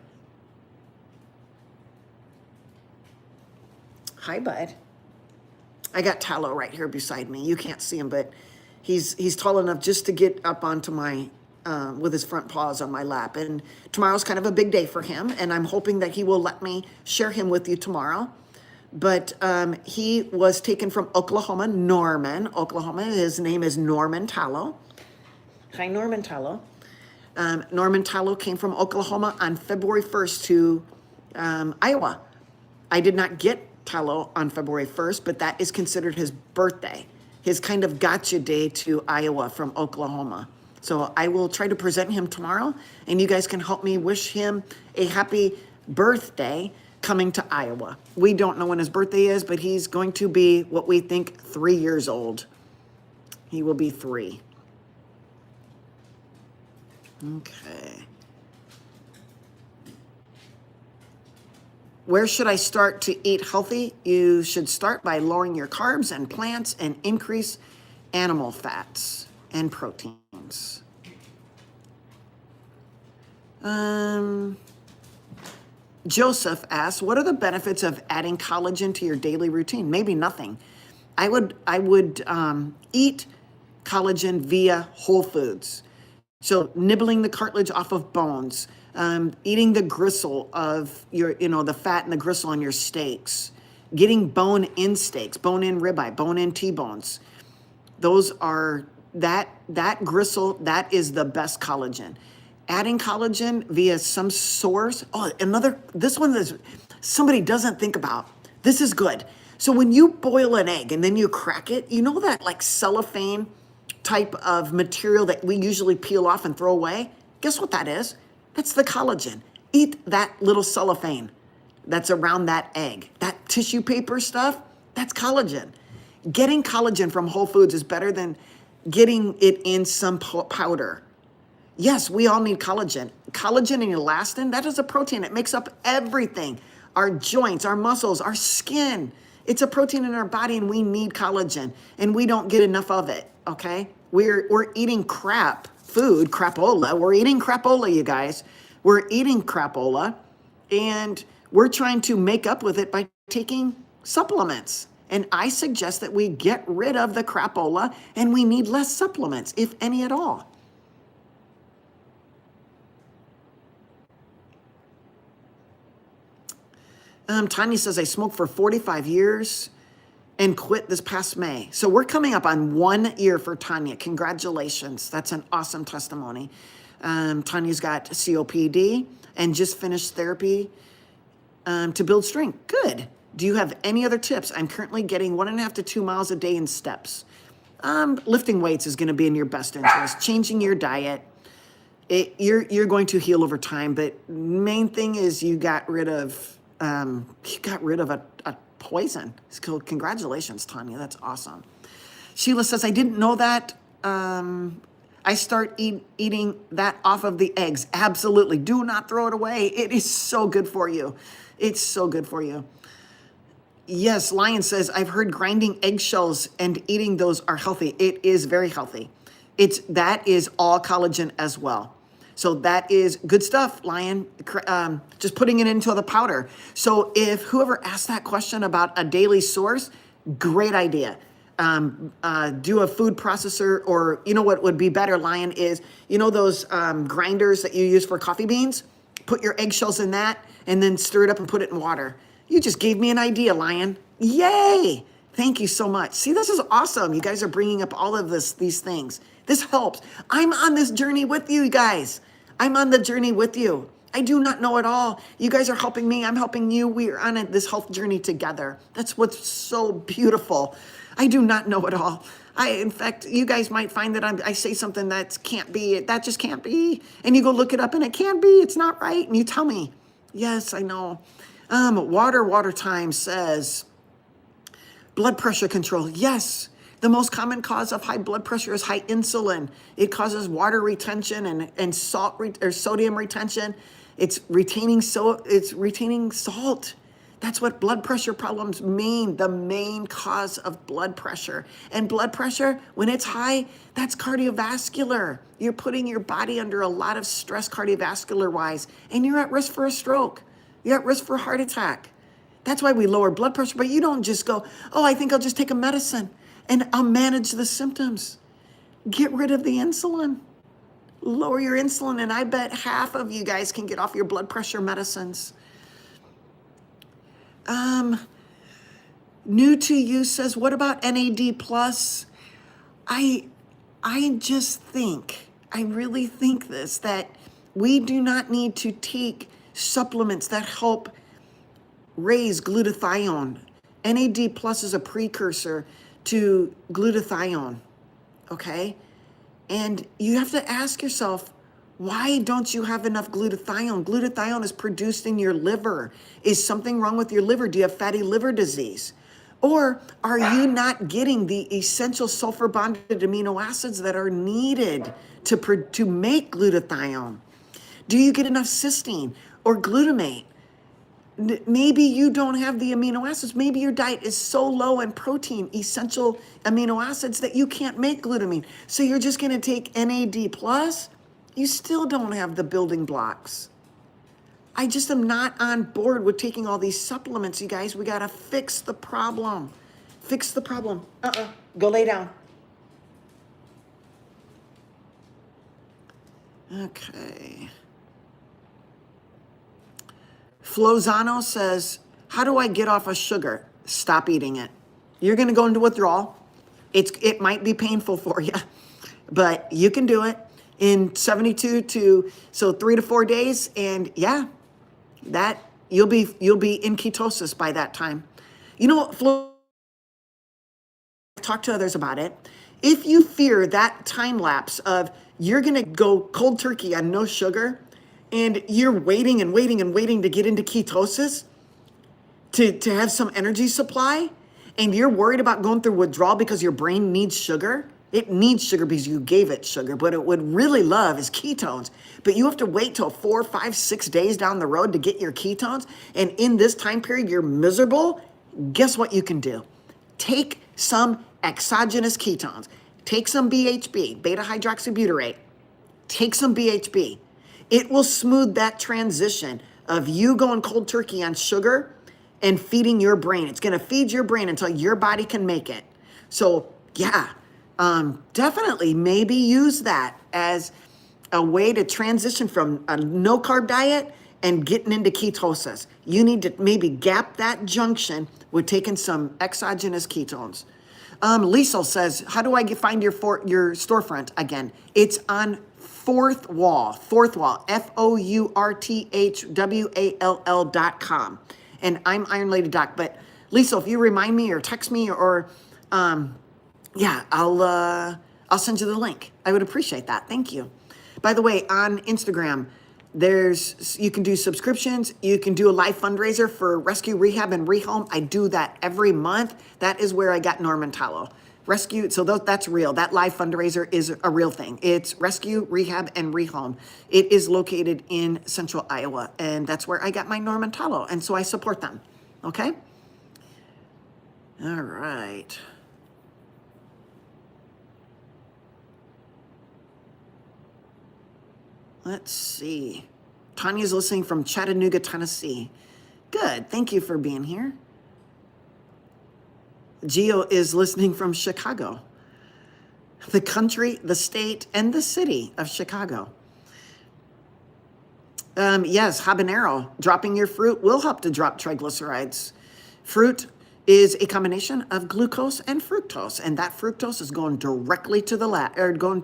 Hi, bud. I got Tallow right here beside me. You can't see him, but he's tall enough just to get up onto my, with his front paws on my lap. And tomorrow's kind of a big day for him, and I'm hoping that he will let me share him with you tomorrow. But he was taken from Oklahoma, Norman, Oklahoma. His name is Norman Tallow. Hi, Norman Tallow. Norman Tallow came from Oklahoma on February 1st to Iowa. I did not get Tallow on February 1st, but that is considered his birthday, his kind of gotcha day to Iowa from Oklahoma. So I will try to present him tomorrow, and you guys can help me wish him a happy birthday coming to Iowa. We don't know when his birthday is, but he's going to be what we think 3 years old. He will be 3. Okay. Where should I start to eat healthy? You should start by lowering your carbs and plants and increase animal fats and proteins. Joseph asks, what are the benefits of adding collagen to your daily routine? Maybe nothing. I would eat collagen via whole foods. So nibbling the cartilage off of bones, eating the gristle of your, the fat and the gristle on your steaks, getting bone in steaks, bone in ribeye, bone in T-bones. Those are, that gristle, that is the best collagen. Adding collagen via some source. Oh, this one is somebody doesn't think about. This is good. So when you boil an egg and then you crack it, you know that like cellophane type of material that we usually peel off and throw away? Guess what that is? That's the collagen. Eat that little cellophane that's around that egg. That tissue paper stuff, that's collagen. Getting collagen from whole foods is better than getting it in some powder. Yes, we all need collagen. Collagen and elastin, that is a protein. It makes up everything. Our joints, our muscles, our skin. It's a protein in our body and we need collagen and we don't get enough of it, okay? We're eating crap food, crapola. We're eating crapola, you guys. We're eating crapola and we're trying to make up with it by taking supplements. And I suggest that we get rid of the crapola and we need less supplements, if any at all. Tanya says, I smoked for 45 years and quit this past May. So we're coming up on 1 year for Tanya. Congratulations. That's an awesome testimony. Tanya's got COPD and just finished therapy to build strength. Good. Do you have any other tips? I'm currently getting 1.5 to 2 miles a day in steps. Lifting weights is going to be in your best interest. Changing your diet. You're going to heal over time, but main thing is you got rid of a poison. So congratulations, Tanya. That's awesome. Sheila says, I didn't know that. I start eating that off of the eggs. Absolutely. Do not throw it away. It is so good for you. It's so good for you. Yes, Lion says, I've heard grinding eggshells and eating those are healthy. It is very healthy. That is all collagen as well. So that is good stuff, Lion, just putting it into the powder. So if whoever asked that question about a daily source, Great idea. Do a food processor, or you know what would be better, Lion, is, you know those grinders that you use for coffee beans? Put your eggshells in that and then stir it up and put it in water. You just gave me an idea, Lion. Yay! Thank you so much. See, this is awesome. You guys are bringing up all of these things. This helps. I'm on this journey with you guys. I'm on the journey with you. I do not know it all. You guys are helping me. I'm helping you. We are on this health journey together. That's what's so beautiful. I do not know it all. In fact, you guys might find that I say something that can't be, that just can't be. And you go look it up and it can't be, it's not right. And you tell me, yes, I know. Water Time says, blood pressure control. Yes. The most common cause of high blood pressure is high insulin. It causes water retention and sodium retention. It's retaining salt. That's what blood pressure problems mean, the main cause of blood pressure. And blood pressure, when it's high, that's cardiovascular. You're putting your body under a lot of stress cardiovascular-wise, and you're at risk for a stroke. You're at risk for a heart attack. That's why we lower blood pressure, but you don't just go, oh, I think I'll just take a medicine and I'll manage the symptoms. Get rid of the insulin. Lower your insulin, and I bet half of you guys can get off your blood pressure medicines. New to you says, what about NAD plus? I just think, I really think this, that we do not need to take supplements that help raise glutathione. NAD plus is a precursor to glutathione, okay? And you have to ask yourself, why don't you have enough glutathione? Glutathione is produced in your liver. Is something wrong with your liver? Do you have fatty liver disease? Or are you not getting the essential sulfur bonded amino acids that are needed to make glutathione? Do you get enough cysteine or glutamate? Maybe you don't have the amino acids. Maybe your diet is so low in protein, essential amino acids, that you can't make glutamine. So you're just going to take NAD plus. You still don't have the building blocks. I just am not on board with taking all these supplements, you guys. We got to fix the problem. Fix the problem. Go lay down. Okay. Flozano says, how do I get off of sugar? Stop eating it. You're going to go into withdrawal. It might be painful for you, but you can do it in 3 to 4 days. And yeah, that you'll be in ketosis by that time. You know what, talk to others about it. If you fear that time lapse of you're going to go cold turkey on no sugar, and you're waiting and waiting and waiting to get into ketosis to have some energy supply, and you're worried about going through withdrawal because your brain needs sugar. It needs sugar because you gave it sugar. What it would really love is ketones. But you have to wait till 4, 5, 6 days down the road to get your ketones. And in this time period, you're miserable. Guess what you can do? Take some exogenous ketones. Take some BHB, beta hydroxybutyrate. Take some BHB. It will smooth that transition of you going cold turkey on sugar and feeding your brain. It's going to feed your brain until your body can make it. So yeah, definitely maybe use that as a way to transition from a no carb diet and getting into ketosis. You need to maybe gap that junction with taking some exogenous ketones. Liesel says, how do I find your storefront again? It's on Fourth Wall, FOURTHWALL.com. And I'm IronLadyDoc. But Lisa, if you remind me or text me or, yeah, I'll send you the link. I would appreciate that. Thank you. By the way, on Instagram, you can do subscriptions. You can do a live fundraiser for rescue, rehab, and rehome. I do that every month. That is where I got Norman Tallow. Rescue, so that's real. That live fundraiser is a real thing. It's rescue, rehab, and rehome. It is located in central Iowa, and that's where I got my Norman Tallow, and so I support them, okay? All right. Let's see. Tanya's listening from Chattanooga, Tennessee. Good, thank you for being here. Geo is listening from Chicago, the country, the state, and the city of Chicago. Yes, habanero, dropping your fruit will help to drop triglycerides. Fruit is a combination of glucose and fructose, and that fructose is going directly to the lab, it's going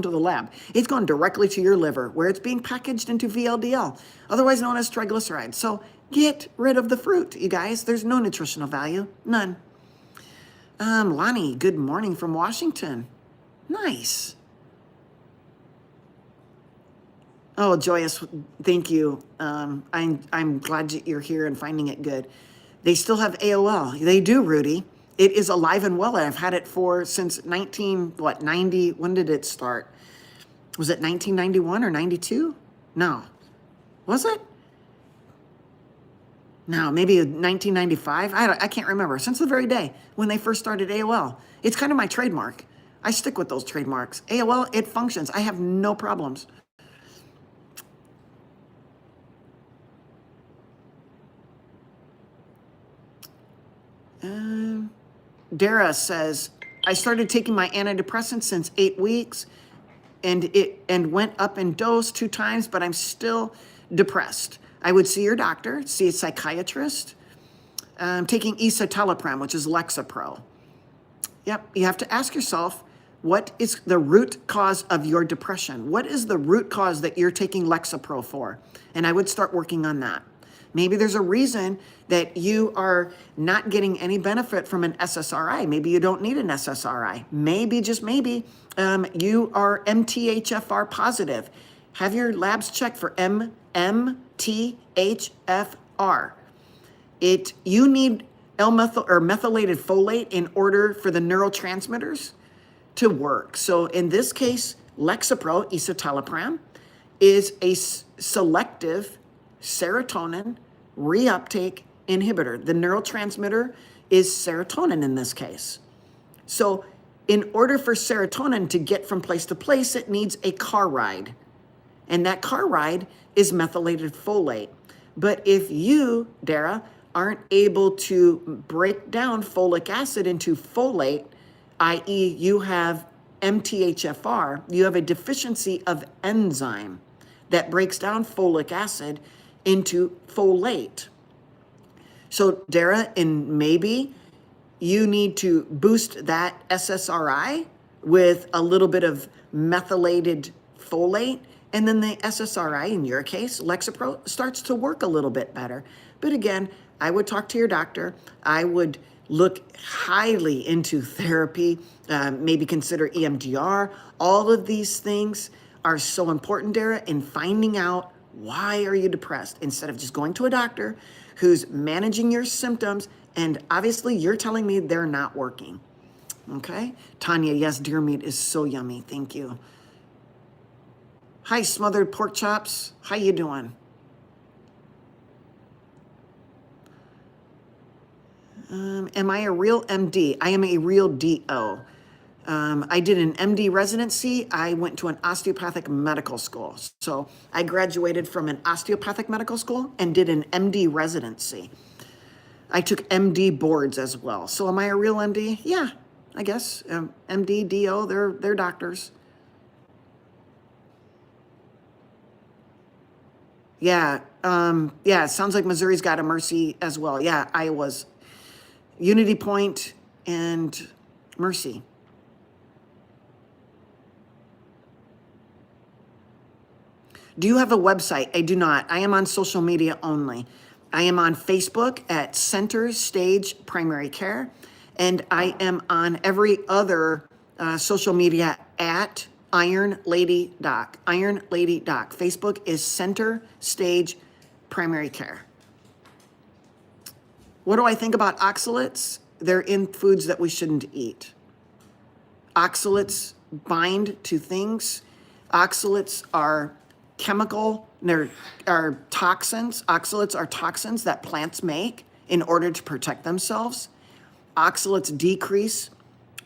to the lab. It's going directly to your liver, where it's being packaged into VLDL, otherwise known as triglycerides. So get rid of the fruit, you guys. There's no nutritional value, none. Lonnie, good morning from Washington. Nice. Oh, Joyous, thank you. I'm glad you're here and finding it good. They still have AOL. They do, Rudy. It is alive and well. I've had it since 90, when did it start? Was it 1991 or 92? No. Was it? No, maybe 1995. I can't remember. Since the very day when they first started AOL. It's kind of my trademark. I stick with those trademarks. AOL, it functions. I have no problems. Dara says, I started taking my antidepressant since 8 weeks and went up in dose 2 times, but I'm still depressed. I would see your doctor, see a psychiatrist. Taking escitalopram, which is Lexapro. Yep, you have to ask yourself, what is the root cause of your depression? What is the root cause that you're taking Lexapro for? And I would start working on that. Maybe there's a reason that you are not getting any benefit from an SSRI. Maybe you don't need an SSRI. Maybe, just maybe, you are MTHFR positive. Have your labs checked for MTHFR. You need methylated folate in order for the neurotransmitters to work. So in this case, Lexapro, escitalopram, is a selective serotonin reuptake inhibitor. The neurotransmitter is serotonin in this case. So in order for serotonin to get from place to place, it needs a car ride. And that car ride is methylated folate. But if you, Dara, aren't able to break down folic acid into folate, i.e. you have MTHFR, you have a deficiency of enzyme that breaks down folic acid into folate. So Dara, and maybe you need to boost that SSRI with a little bit of methylated folate, and then the SSRI, in your case, Lexapro, starts to work a little bit better. But again, I would talk to your doctor. I would look highly into therapy, maybe consider EMDR. All of these things are so important, Dara, in finding out why are you depressed, instead of just going to a doctor who's managing your symptoms, and obviously you're telling me they're not working. Okay? Tanya, yes, deer meat is so yummy. Thank you. Hi, smothered pork chops. How you doing? Am I a real MD? I am a real DO. I did an MD residency. I went to an osteopathic medical school. So I graduated from an osteopathic medical school and did an MD residency. I took MD boards as well. So am I a real MD? Yeah, I guess. MD, DO, they're doctors. Yeah, it sounds like Missouri's got a Mercy as well. Yeah, Iowa's Unity Point and Mercy. Do you have a website? I do not. I am on social media only. I am on Facebook at Center Stage Primary Care, and I am on every other social media at IronLadyDoc. IronLadyDoc. Facebook is Center Stage Primary Care. What do I think about oxalates? They're in foods that we shouldn't eat. Oxalates bind to things. Oxalates are chemical, are toxins. Oxalates are toxins that plants make in order to protect themselves. Oxalates decrease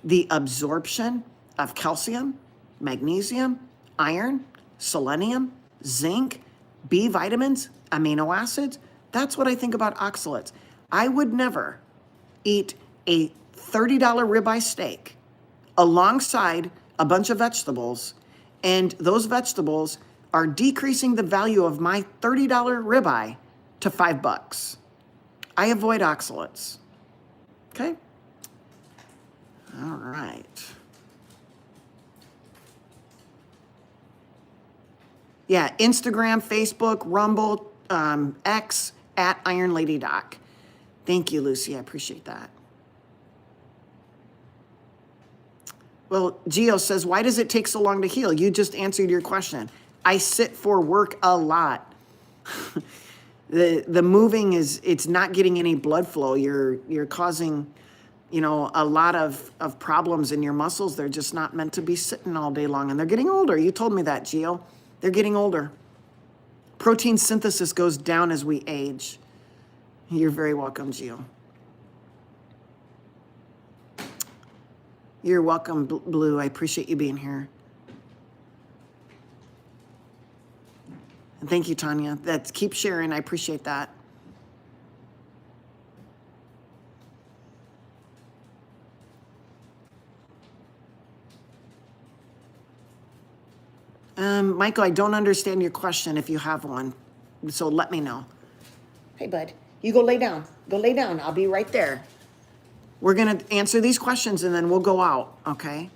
the absorption of calcium, magnesium, iron, selenium, zinc, B vitamins, amino acids. That's what I think about oxalates. I would never eat a $30 ribeye steak alongside a bunch of vegetables, and those vegetables are decreasing the value of my $30 ribeye to $5. I avoid oxalates. Okay? All right. Yeah, Instagram, Facebook, Rumble, X, at IronLadyDoc. Thank you, Lucy. I appreciate that. Well, Gio says, why does it take so long to heal? You just answered your question. I sit for work a lot. The moving it's not getting any blood flow. You're causing, a lot of problems in your muscles. They're just not meant to be sitting all day long, and they're getting older. You told me that, Gio. They're getting older. Protein synthesis goes down as we age. You're very welcome, Gio. You're welcome, Blue. I appreciate you being here. And thank you, Tanya. Keep sharing. I appreciate that. Michael, I don't understand your question if you have one, so let me know. Hey, bud, you go lay down. Go lay down. I'll be right there. We're going to answer these questions, and then we'll go out, okay?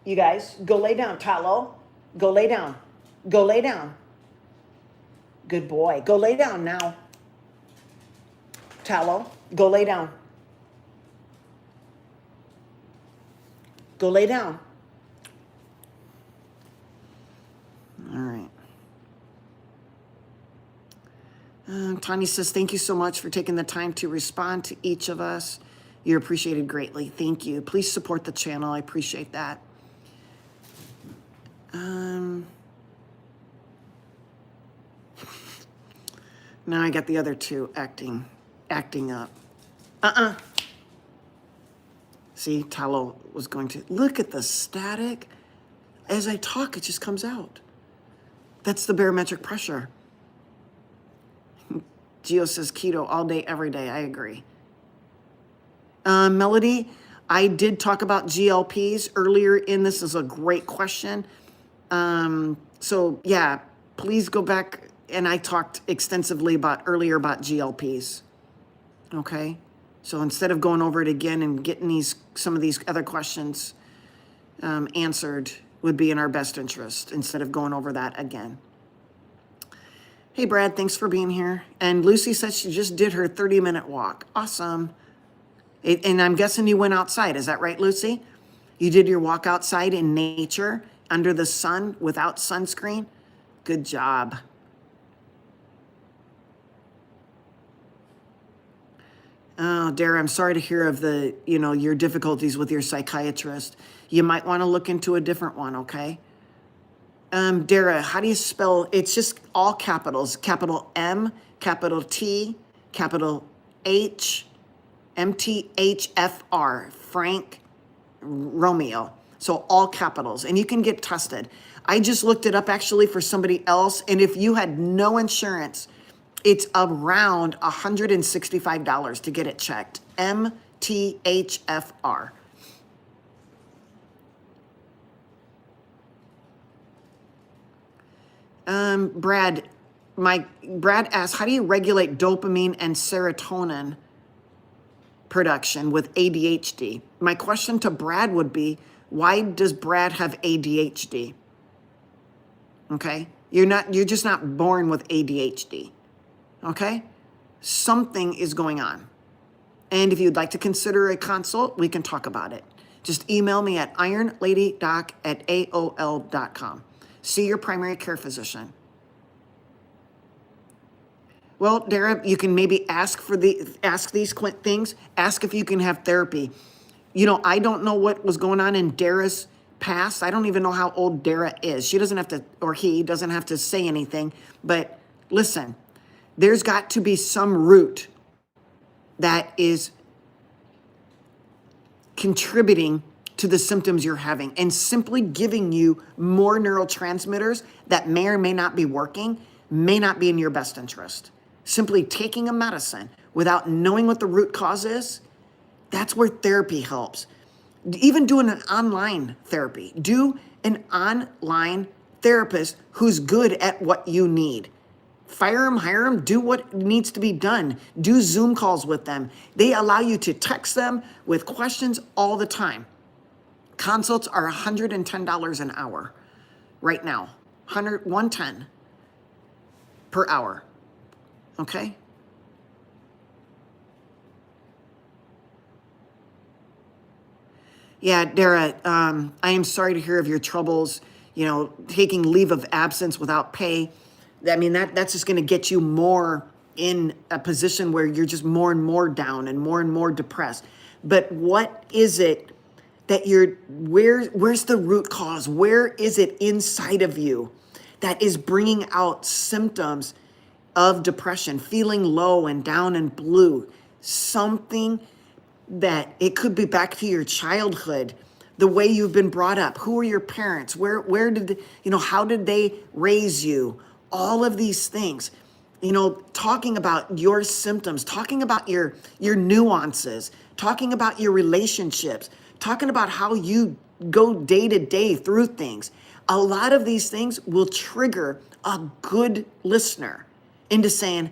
You guys, go lay down. Talo, go lay down. Go lay down. Good boy. Go lay down now. Talo, go lay down. Go lay down. All right. Tanya says, thank you so much for taking the time to respond to each of us. You're appreciated greatly. Thank you. Please support the channel. I appreciate that. Now I got the other two acting up. See, Talo was going to look at the static. As I talk, it just comes out. That's the barometric pressure. Gio says keto all day, every day. I agree. Melody, I did talk about GLPs earlier in this. Is a great question. So yeah, please go back. And I talked extensively earlier about GLPs. Okay. So instead of going over it again and getting some of these other questions answered would be in our best interest instead of going over that again. Hey, Brad, thanks for being here. And Lucy says she just did her 30-minute walk. Awesome. And I'm guessing you went outside. Is that right, Lucy? You did your walk outside in nature, under the sun, without sunscreen? Good job. Oh, Dara, I'm sorry to hear of your difficulties with your psychiatrist. You might want to look into a different one, okay? Dara, how do you spell? It's just all capitals. Capital M, capital T, capital H, MTHFR, Frank Romeo. So all capitals, and you can get tested. I just looked it up actually for somebody else, and if you had no insurance, it's around $165 to get it checked. MTHFR. Brad asks, how do you regulate dopamine and serotonin production with ADHD? My question to Brad would be, why does Brad have ADHD? Okay? You're just not born with ADHD. Okay? Something is going on. And if you'd like to consider a consult, we can talk about it. Just email me at ironladydoc@aol.com. See your primary care physician. Well, Dara, you can maybe ask these things. Ask if you can have therapy. I don't know what was going on in Dara's past. I don't even know how old Dara is. She doesn't have to, or he doesn't have to say anything. But listen, there's got to be some root that is contributing to the symptoms you're having, and simply giving you more neurotransmitters that may or may not be working may not be in your best interest. Simply taking a medicine without knowing what the root cause is, that's where therapy helps. Even doing an online therapy, do an online therapist who's good at what you need. Fire them, hire them, do what needs to be done. Do Zoom calls with them. They allow you to text them with questions all the time. Consults are $110 an hour right now. 110 per hour. Okay? Yeah, Dara, I am sorry to hear of your troubles, taking leave of absence without pay. I mean, that's just going to get you more in a position where you're just more and more down and more depressed. But what is it that where's the root cause? Where is it inside of you that is bringing out symptoms of depression, feeling low and down and blue? Something that it could be back to your childhood, the way you've been brought up. Who are your parents? Where did, how did they raise you? All of these things, talking about your symptoms, talking about your nuances, talking about your relationships, talking about how you go day to day through things. A lot of these things will trigger a good listener into saying,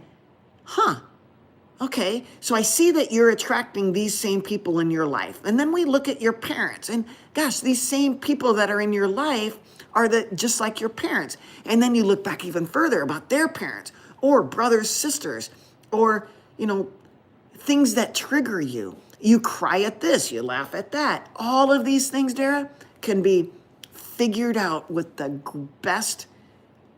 okay, so I see that you're attracting these same people in your life. And then we look at your parents, and gosh, these same people that are in your life are just like your parents. And then you look back even further about their parents or brothers, sisters, or, things that trigger you. You cry at this, you laugh at that. All of these things, Dara, can be figured out with the best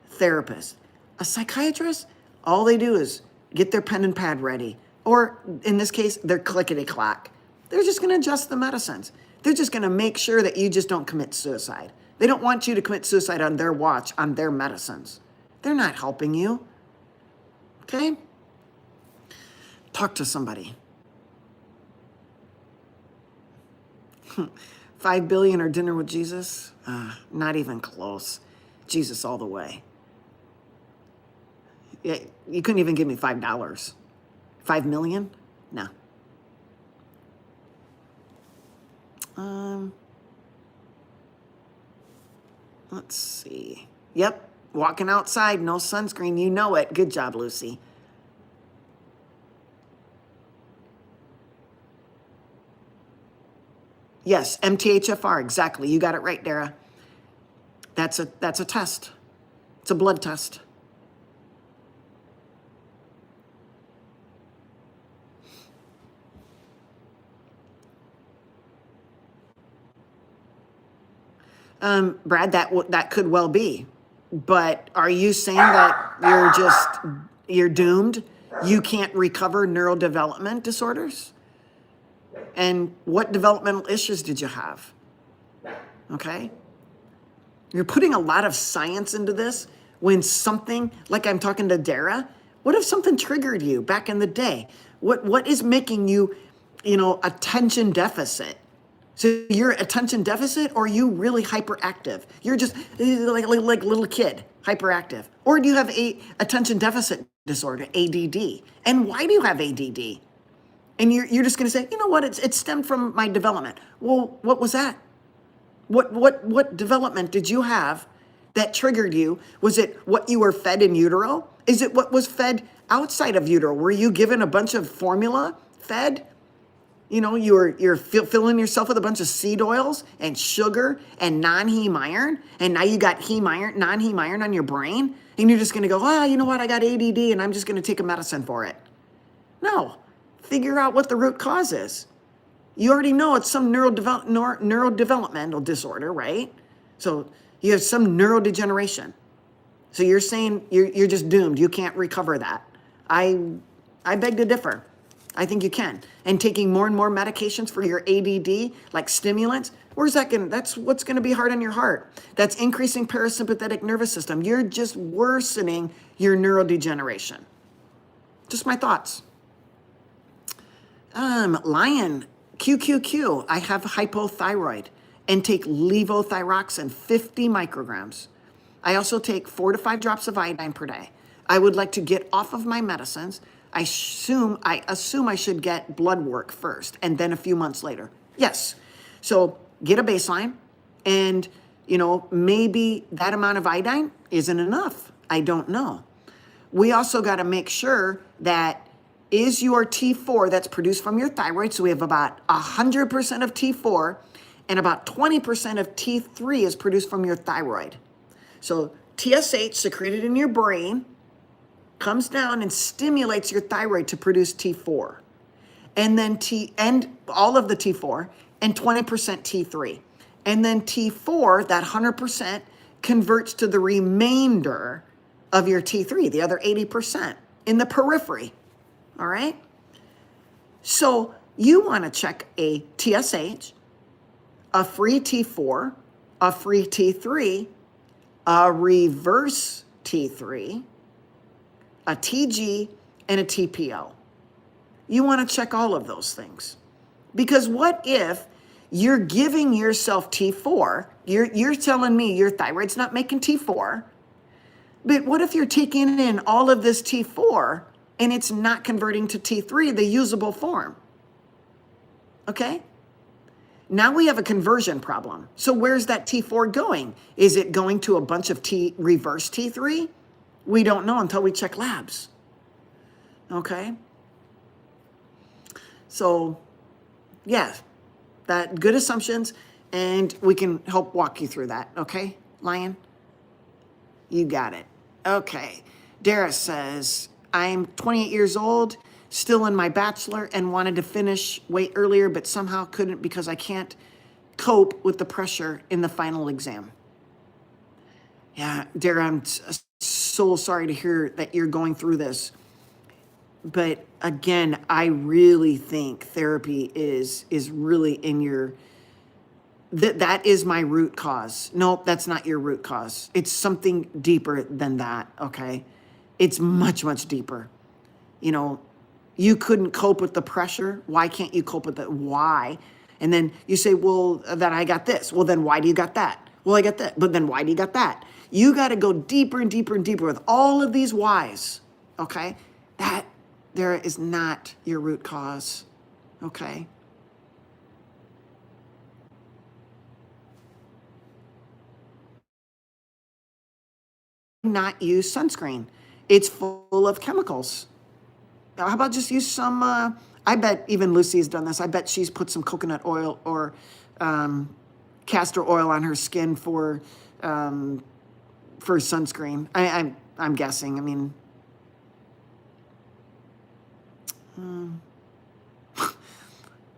therapist. A psychiatrist, all they do is get their pen and pad ready. Or in this case, their clickety-clack. They're just going to adjust the medicines. They're just going to make sure that you just don't commit suicide. They don't want you to commit suicide on their watch, on their medicines. They're not helping you. Okay? Talk to somebody. 5 billion or dinner with Jesus? Not even close. Jesus all the way. Yeah, you couldn't even give me $5. 5 million? No. Let's see. Yep, walking outside, no sunscreen. You know it. Good job, Lucy. Yes, MTHFR, exactly. You got it right, Dara. That's a test. It's a blood test. Brad, that could well be. But are you saying that you're doomed? You can't recover neurodevelopment disorders? And what developmental issues did you have? Okay? You're putting a lot of science into this when something, like I'm talking to Dara, what if something triggered you back in the day? What is making you, attention deficit? So you're attention deficit, or are you really hyperactive? You're just like little kid, hyperactive. Or do you have attention deficit disorder, ADD? And why do you have ADD? And you're just going to say, you know what? It stemmed from my development. Well, what was that? What development did you have that triggered you? Was it what you were fed in utero? Is it what was fed outside of utero? Were you given a bunch of formula fed? You're filling yourself with a bunch of seed oils and sugar and non-heme iron, and now you got non-heme iron on your brain, and you're just going to go, you know what? I got ADD, and I'm just going to take a medicine for it. No, figure out what the root cause is. You already know it's some neurodevelopmental disorder, right? So you have some neurodegeneration. So you're saying you're just doomed. You can't recover that. I beg to differ. I think you can. And taking more and more medications for your ADD, like stimulants, that's what's going to be hard on your heart. That's increasing parasympathetic nervous system. You're just worsening your neurodegeneration. Just my thoughts. Lion, QQQ, I have hypothyroid and take levothyroxine, 50 micrograms. I also take 4 to 5 drops of iodine per day. I would like to get off of my medicines. I assume I should get blood work first and then a few months later. Yes. So get a baseline, and maybe that amount of iodine isn't enough. I don't know. We also got to make sure that is your T4 that's produced from your thyroid. So we have about 100% of T4 and about 20% of T3 is produced from your thyroid. So TSH secreted in your brain comes down and stimulates your thyroid to produce T4. And then all of the T4 and 20% T3. And then T4, that 100%, converts to the remainder of your T3, the other 80% in the periphery. All right? So you want to check a TSH, a free T4, a free T3, a reverse T3, a TG, and a TPO. You want to check all of those things. Because what if you're giving yourself T4, you're telling me your thyroid's not making T4, but what if you're taking in all of this T4 and it's not converting to T3, the usable form? Okay? Now we have a conversion problem. So where's that T4 going? Is it going to a bunch of reverse T3? We don't know until we check labs. Okay? So, yeah, that good assumptions, and we can help walk you through that. Okay, Lion? You got it. Okay. Dara says, I'm 28 years old, still in my bachelor, and wanted to finish way earlier, but somehow couldn't because I can't cope with the pressure in the final exam. Yeah, Dara, I'm so sorry to hear that you're going through this. But again, I really think therapy is really in your, that is my root cause. Nope, that's not your root cause. It's something deeper than that, okay? It's much, much deeper. You couldn't cope with the pressure. Why can't you cope with it? Why? And then you say, well, then I got this. Well, then why do you got that? Well, I got that. But then why do you got that? You got to go deeper and deeper and deeper with all of these whys, okay? That there is not your root cause, okay? Not use sunscreen. It's full of chemicals. Now, how about just use some, I bet even Lucy's done this. I bet she's put some coconut oil or castor oil on her skin for sunscreen. I'm guessing. I mean,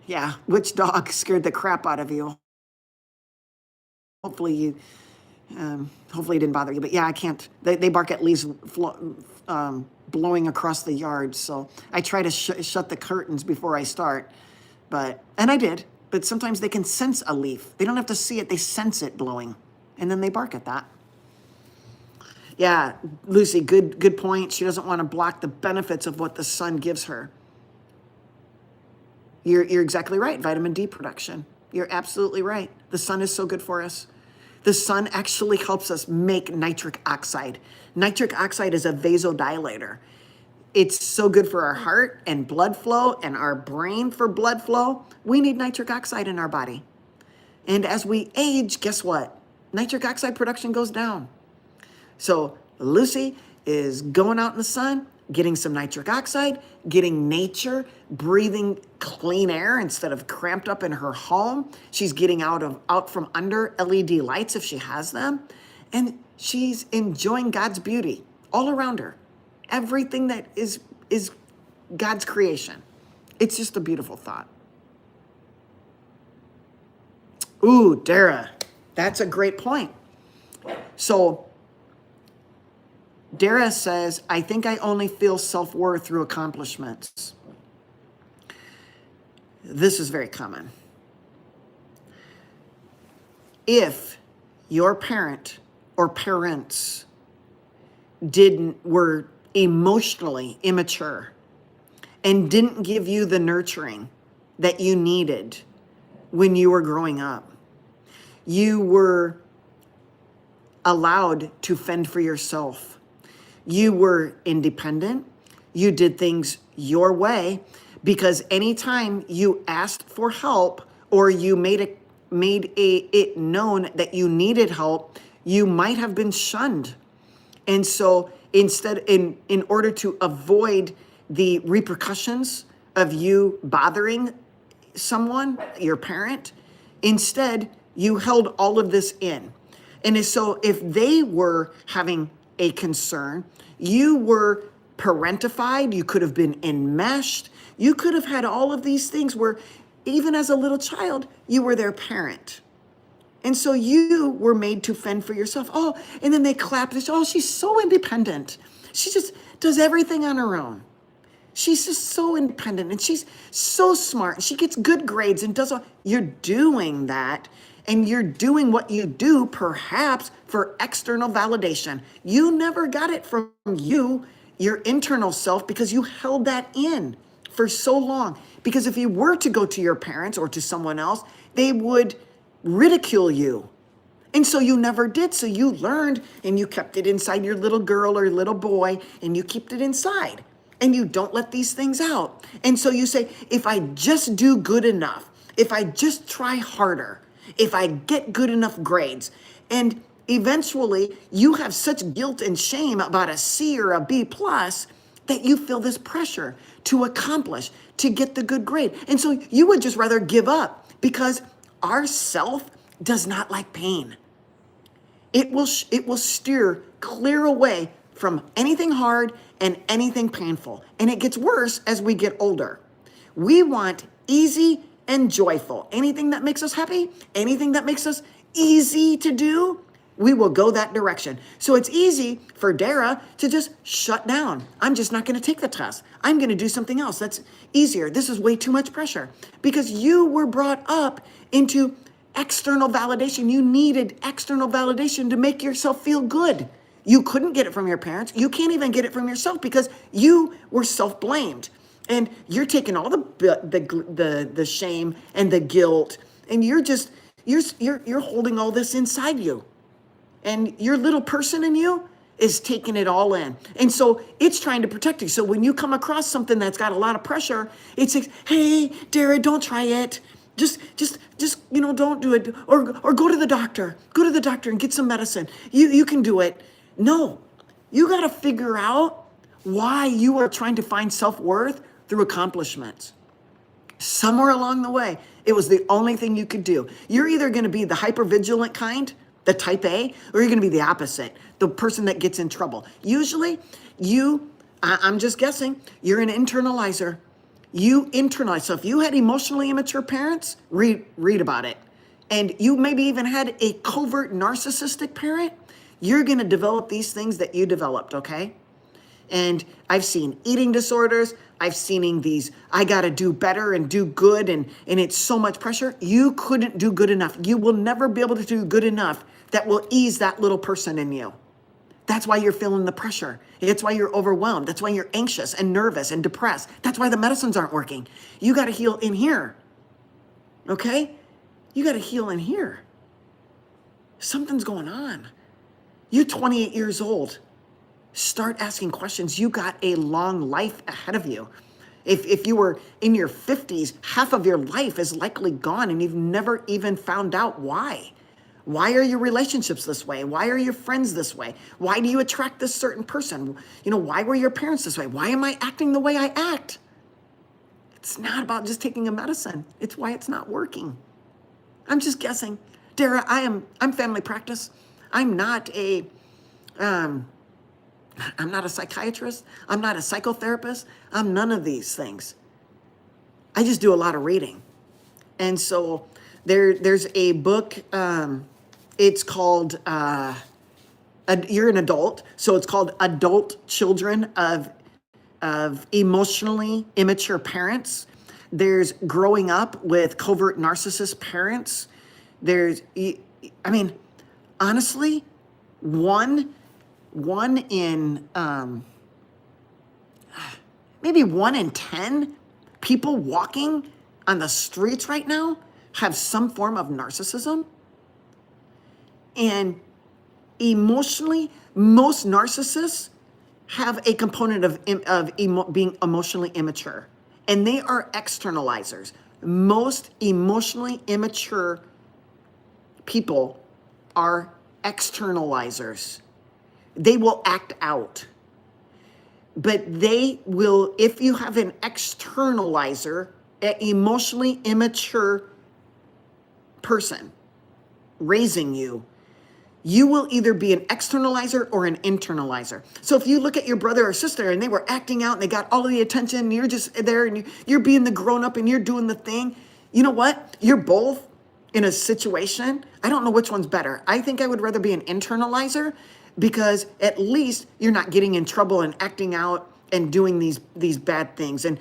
yeah, which dog scared the crap out of you? Hopefully it didn't bother you. But yeah, I can't. They bark at leaves blowing across the yard. So I try to shut the curtains before I start. And I did. But sometimes they can sense a leaf. They don't have to see it. They sense it blowing. And then they bark at that. Yeah, Lucy, good point. She doesn't want to block the benefits of what the sun gives her. You're exactly right. Vitamin D production. You're absolutely right. The sun is so good for us. The sun actually helps us make nitric oxide. Nitric oxide is a vasodilator. It's so good for our heart and blood flow and our brain for blood flow. We need nitric oxide in our body. And as we age, guess what? Nitric oxide production goes down. So Lucy is going out in the sun, getting some nitric oxide, getting nature, breathing clean air instead of cramped up in her home. She's getting out from under LED lights if she has them. And she's enjoying God's beauty all around her. Everything that is God's creation. It's just a beautiful thought. Ooh, Dara, that's a great point. So Dara says, I think I only feel self-worth through accomplishments. This is very common. If your parent or parents were emotionally immature and didn't give you the nurturing that you needed when you were growing up, you were allowed to fend for yourself. You were independent. You did things your way because anytime you asked for help or you it known that you needed help, you might have been shunned. And so in order to avoid the repercussions of you bothering someone, your parent, instead you held all of this in. And so if they were having a concern, you were parentified, you could have been enmeshed, you could have had all of these things where even as a little child, you were their parent. And so you were made to fend for yourself. Oh, and then they clap. They say, oh, she's so independent. She just does everything on her own. She's just so independent and she's so smart. And she gets good grades and does all. You're doing that and you're doing what you do perhaps for external validation. You never got it from you, your internal self, because you held that in for so long. Because if you were to go to your parents or to someone else, they would ridicule you. And so you never did. So you learned and you kept it inside your little girl or little boy and you kept it inside and you don't let these things out. And so you say, if I just do good enough, if I just try harder, if I get good enough grades, and eventually you have such guilt and shame about a C or a B plus that you feel this pressure to accomplish, to get the good grade. And so you would just rather give up because our self does not like pain. It will steer clear away from anything hard and anything painful. And it gets worse as we get older. We want easy and joyful. Anything that makes us happy, anything that makes us easy to do, we will go that direction. So it's easy for Dara to just shut down. I'm just not going to take the test. I'm going to do something else that's easier. This is way too much pressure because you were brought up into external validation. You needed external validation to make yourself feel good. You couldn't get it from your parents. You can't even get it from yourself because you were self-blamed. And you're taking all the shame and the guilt, and you're holding all this inside you. And your little person in you is taking it all in. And so it's trying to protect you. So when you come across something that's got a lot of pressure, it's like, hey, Dara, don't try it. Just, don't do it. Or go to the doctor. Go to the doctor and get some medicine. You can do it. No, you got to figure out why you are trying to find self-worth through accomplishments. Somewhere along the way, it was the only thing you could do. You're either going to be the hypervigilant kind, the type A, or you're going to be the opposite, the person that gets in trouble. Usually, I'm just guessing, you're an internalizer. You internalize. So if you had emotionally immature parents, read about it. And you maybe even had a covert narcissistic parent, you're going to develop these things that you developed, okay? And I've seen eating disorders. I've seen these, I got to do better and do good. And it's so much pressure. You couldn't do good enough. You will never be able to do good enough that will ease that little person in you. That's why you're feeling the pressure. It's why you're overwhelmed. That's why you're anxious and nervous and depressed. That's why the medicines aren't working. You got to heal in here. Okay? You got to heal in here. Something's going on. You're 28 years old. Start asking questions. You got a long life ahead of you. If you were in your 50s, half of your life is likely gone and you've never even found out why. Why are your relationships this way? Why are your friends this way? Why do you attract this certain person? Why were your parents this way? Why am I acting the way I act? It's not about just taking a medicine. It's why it's not working. I'm just guessing. Dara, I'm family practice. I'm not a psychiatrist. I'm not a psychotherapist. I'm none of these things. I just do a lot of reading. And so there's a book, it's called, you're an adult, so it's called Adult Children of Emotionally Immature Parents. There's Growing Up with Covert Narcissist Parents. Honestly, one in, maybe 1 in 10 people walking on the streets right now have some form of narcissism. And emotionally, most narcissists have a component of being emotionally immature, and they are externalizers. Most emotionally immature people are externalizers. They will act out, but they will, if you have an externalizer, an emotionally immature person raising you, you will either be an externalizer or an internalizer. So if you look at your brother or sister and they were acting out and they got all of the attention and you're just there and you're being the grown up and you're doing the thing, you know what? You're both in a situation. I don't know which one's better. I think I would rather be an internalizer because at least you're not getting in trouble and acting out and doing these bad things and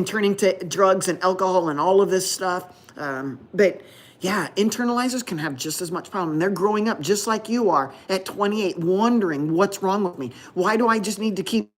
turning to drugs and alcohol and all of this stuff. But yeah, internalizers can have just as much problem. They're growing up just like you are at 28, wondering what's wrong with me. Why do I just need to keep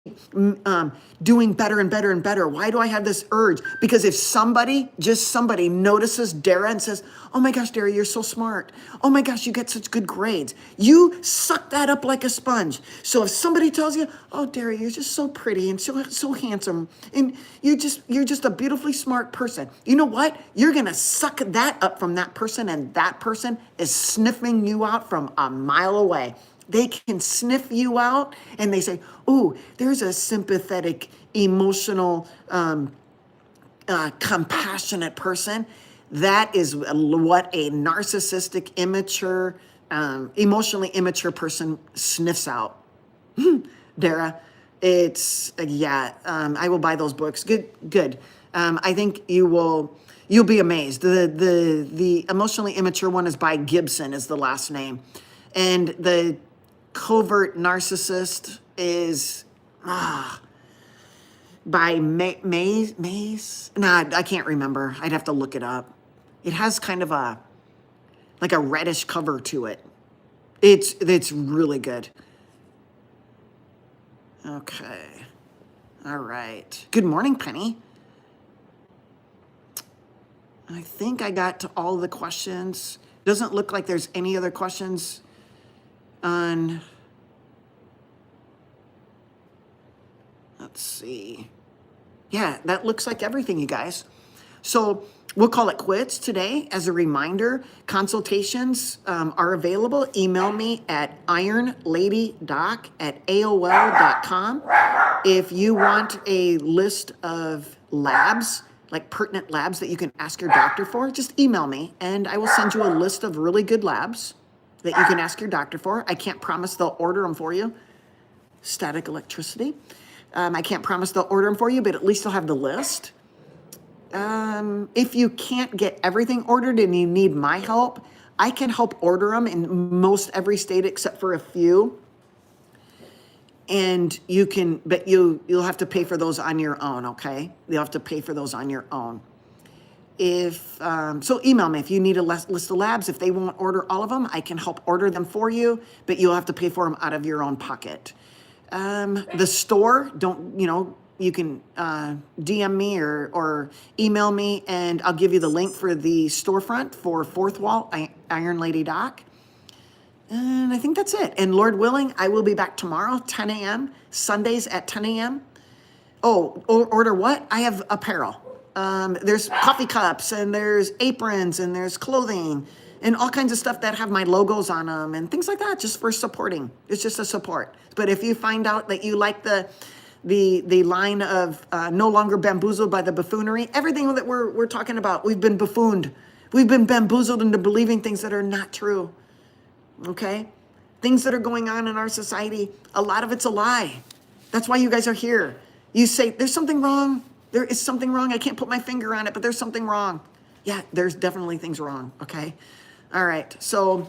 doing better and better and better? Why do I have this urge? Because if somebody, just somebody notices Dara and says, oh my gosh, Dara, you're so smart. Oh my gosh, you get such good grades. You suck that up like a sponge. So if somebody tells you, oh, Dara, you're just so pretty and so handsome and you're just a beautifully smart person. You know what? You're going to suck that up from that person, and that person is sniffing you out from a mile away. They can sniff you out and they say, ooh, there's a sympathetic, emotional, compassionate person. That is what a narcissistic, immature, emotionally immature person sniffs out. Dara, it's, I will buy those books. Good. I think you'll be amazed. The emotionally immature one is by Gibson is the last name. And the covert narcissist is by Mays. Nah, I can't remember. I'd have to look it up. It has kind of like a reddish cover to it. It's really good. Okay. All right. Good morning, Penny. I think I got to all the questions. Doesn't look like there's any other questions on, let's see. Yeah, that looks like everything, you guys. So we'll call it quits today. As a reminder, consultations are available. Email me at IronLadyDoc@AOL.com. If you want a list of labs, like pertinent labs that you can ask your doctor for, just email me and I will send you a list of really good labs that you can ask your doctor for. I can't promise they'll order them for you. Static electricity. I can't promise they'll order them for you, but at least they'll have the list. If you can't get everything ordered and you need my help, I can help order them in most every state except for a few. And you can, but you'll have to pay for those on your own, okay? You'll have to pay for those on your own. So email me if you need a list of labs. If they won't order all of them, I can help order them for you, but you'll have to pay for them out of your own pocket. The store, you can DM me or email me and I'll give you the link for the storefront for Fourth Wall, Iron Lady Doc. And I think that's it. And Lord willing, I will be back tomorrow, 10 a.m., Sundays at 10 a.m. Oh, order what? I have apparel. There's coffee cups and there's aprons and there's clothing and all kinds of stuff that have my logos on them and things like that, just for supporting. It's just a support. But if you find out that you like the line of no longer bamboozled by the buffoonery, everything that we're talking about, we've been buffooned. We've been bamboozled into believing things that are not true. Okay? Things that are going on in our society, a lot of it's a lie. That's why you guys are here. You say, there's something wrong. There is something wrong. I can't put my finger on it, but there's something wrong. Yeah, there's definitely things wrong. Okay? All right. So,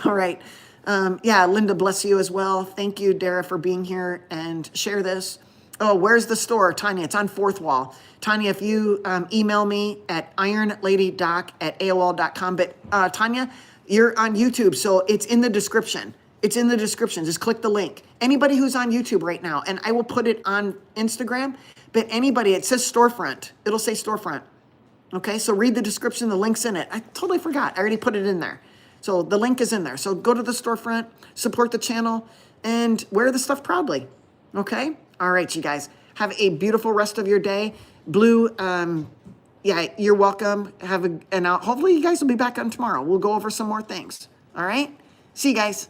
all right. Linda, bless you as well. Thank you, Dara, for being here and share this. Oh, where's the store? Tanya, it's on Fourth Wall. Tanya, if you email me at ironladydoc@aol.com. But Tanya, you're on YouTube, so it's in the description. It's in the description. Just click the link. Anybody who's on YouTube right now, and I will put it on Instagram, but anybody, it says storefront. It'll say storefront. Okay, so read the description. The link's in it. I totally forgot. I already put it in there. So the link is in there. So go to the storefront, support the channel, and wear the stuff proudly. Okay? All right, you guys. Have a beautiful rest of your day. Blue, yeah, you're welcome. Hopefully you guys will be back on tomorrow. We'll go over some more things. All right? See you guys.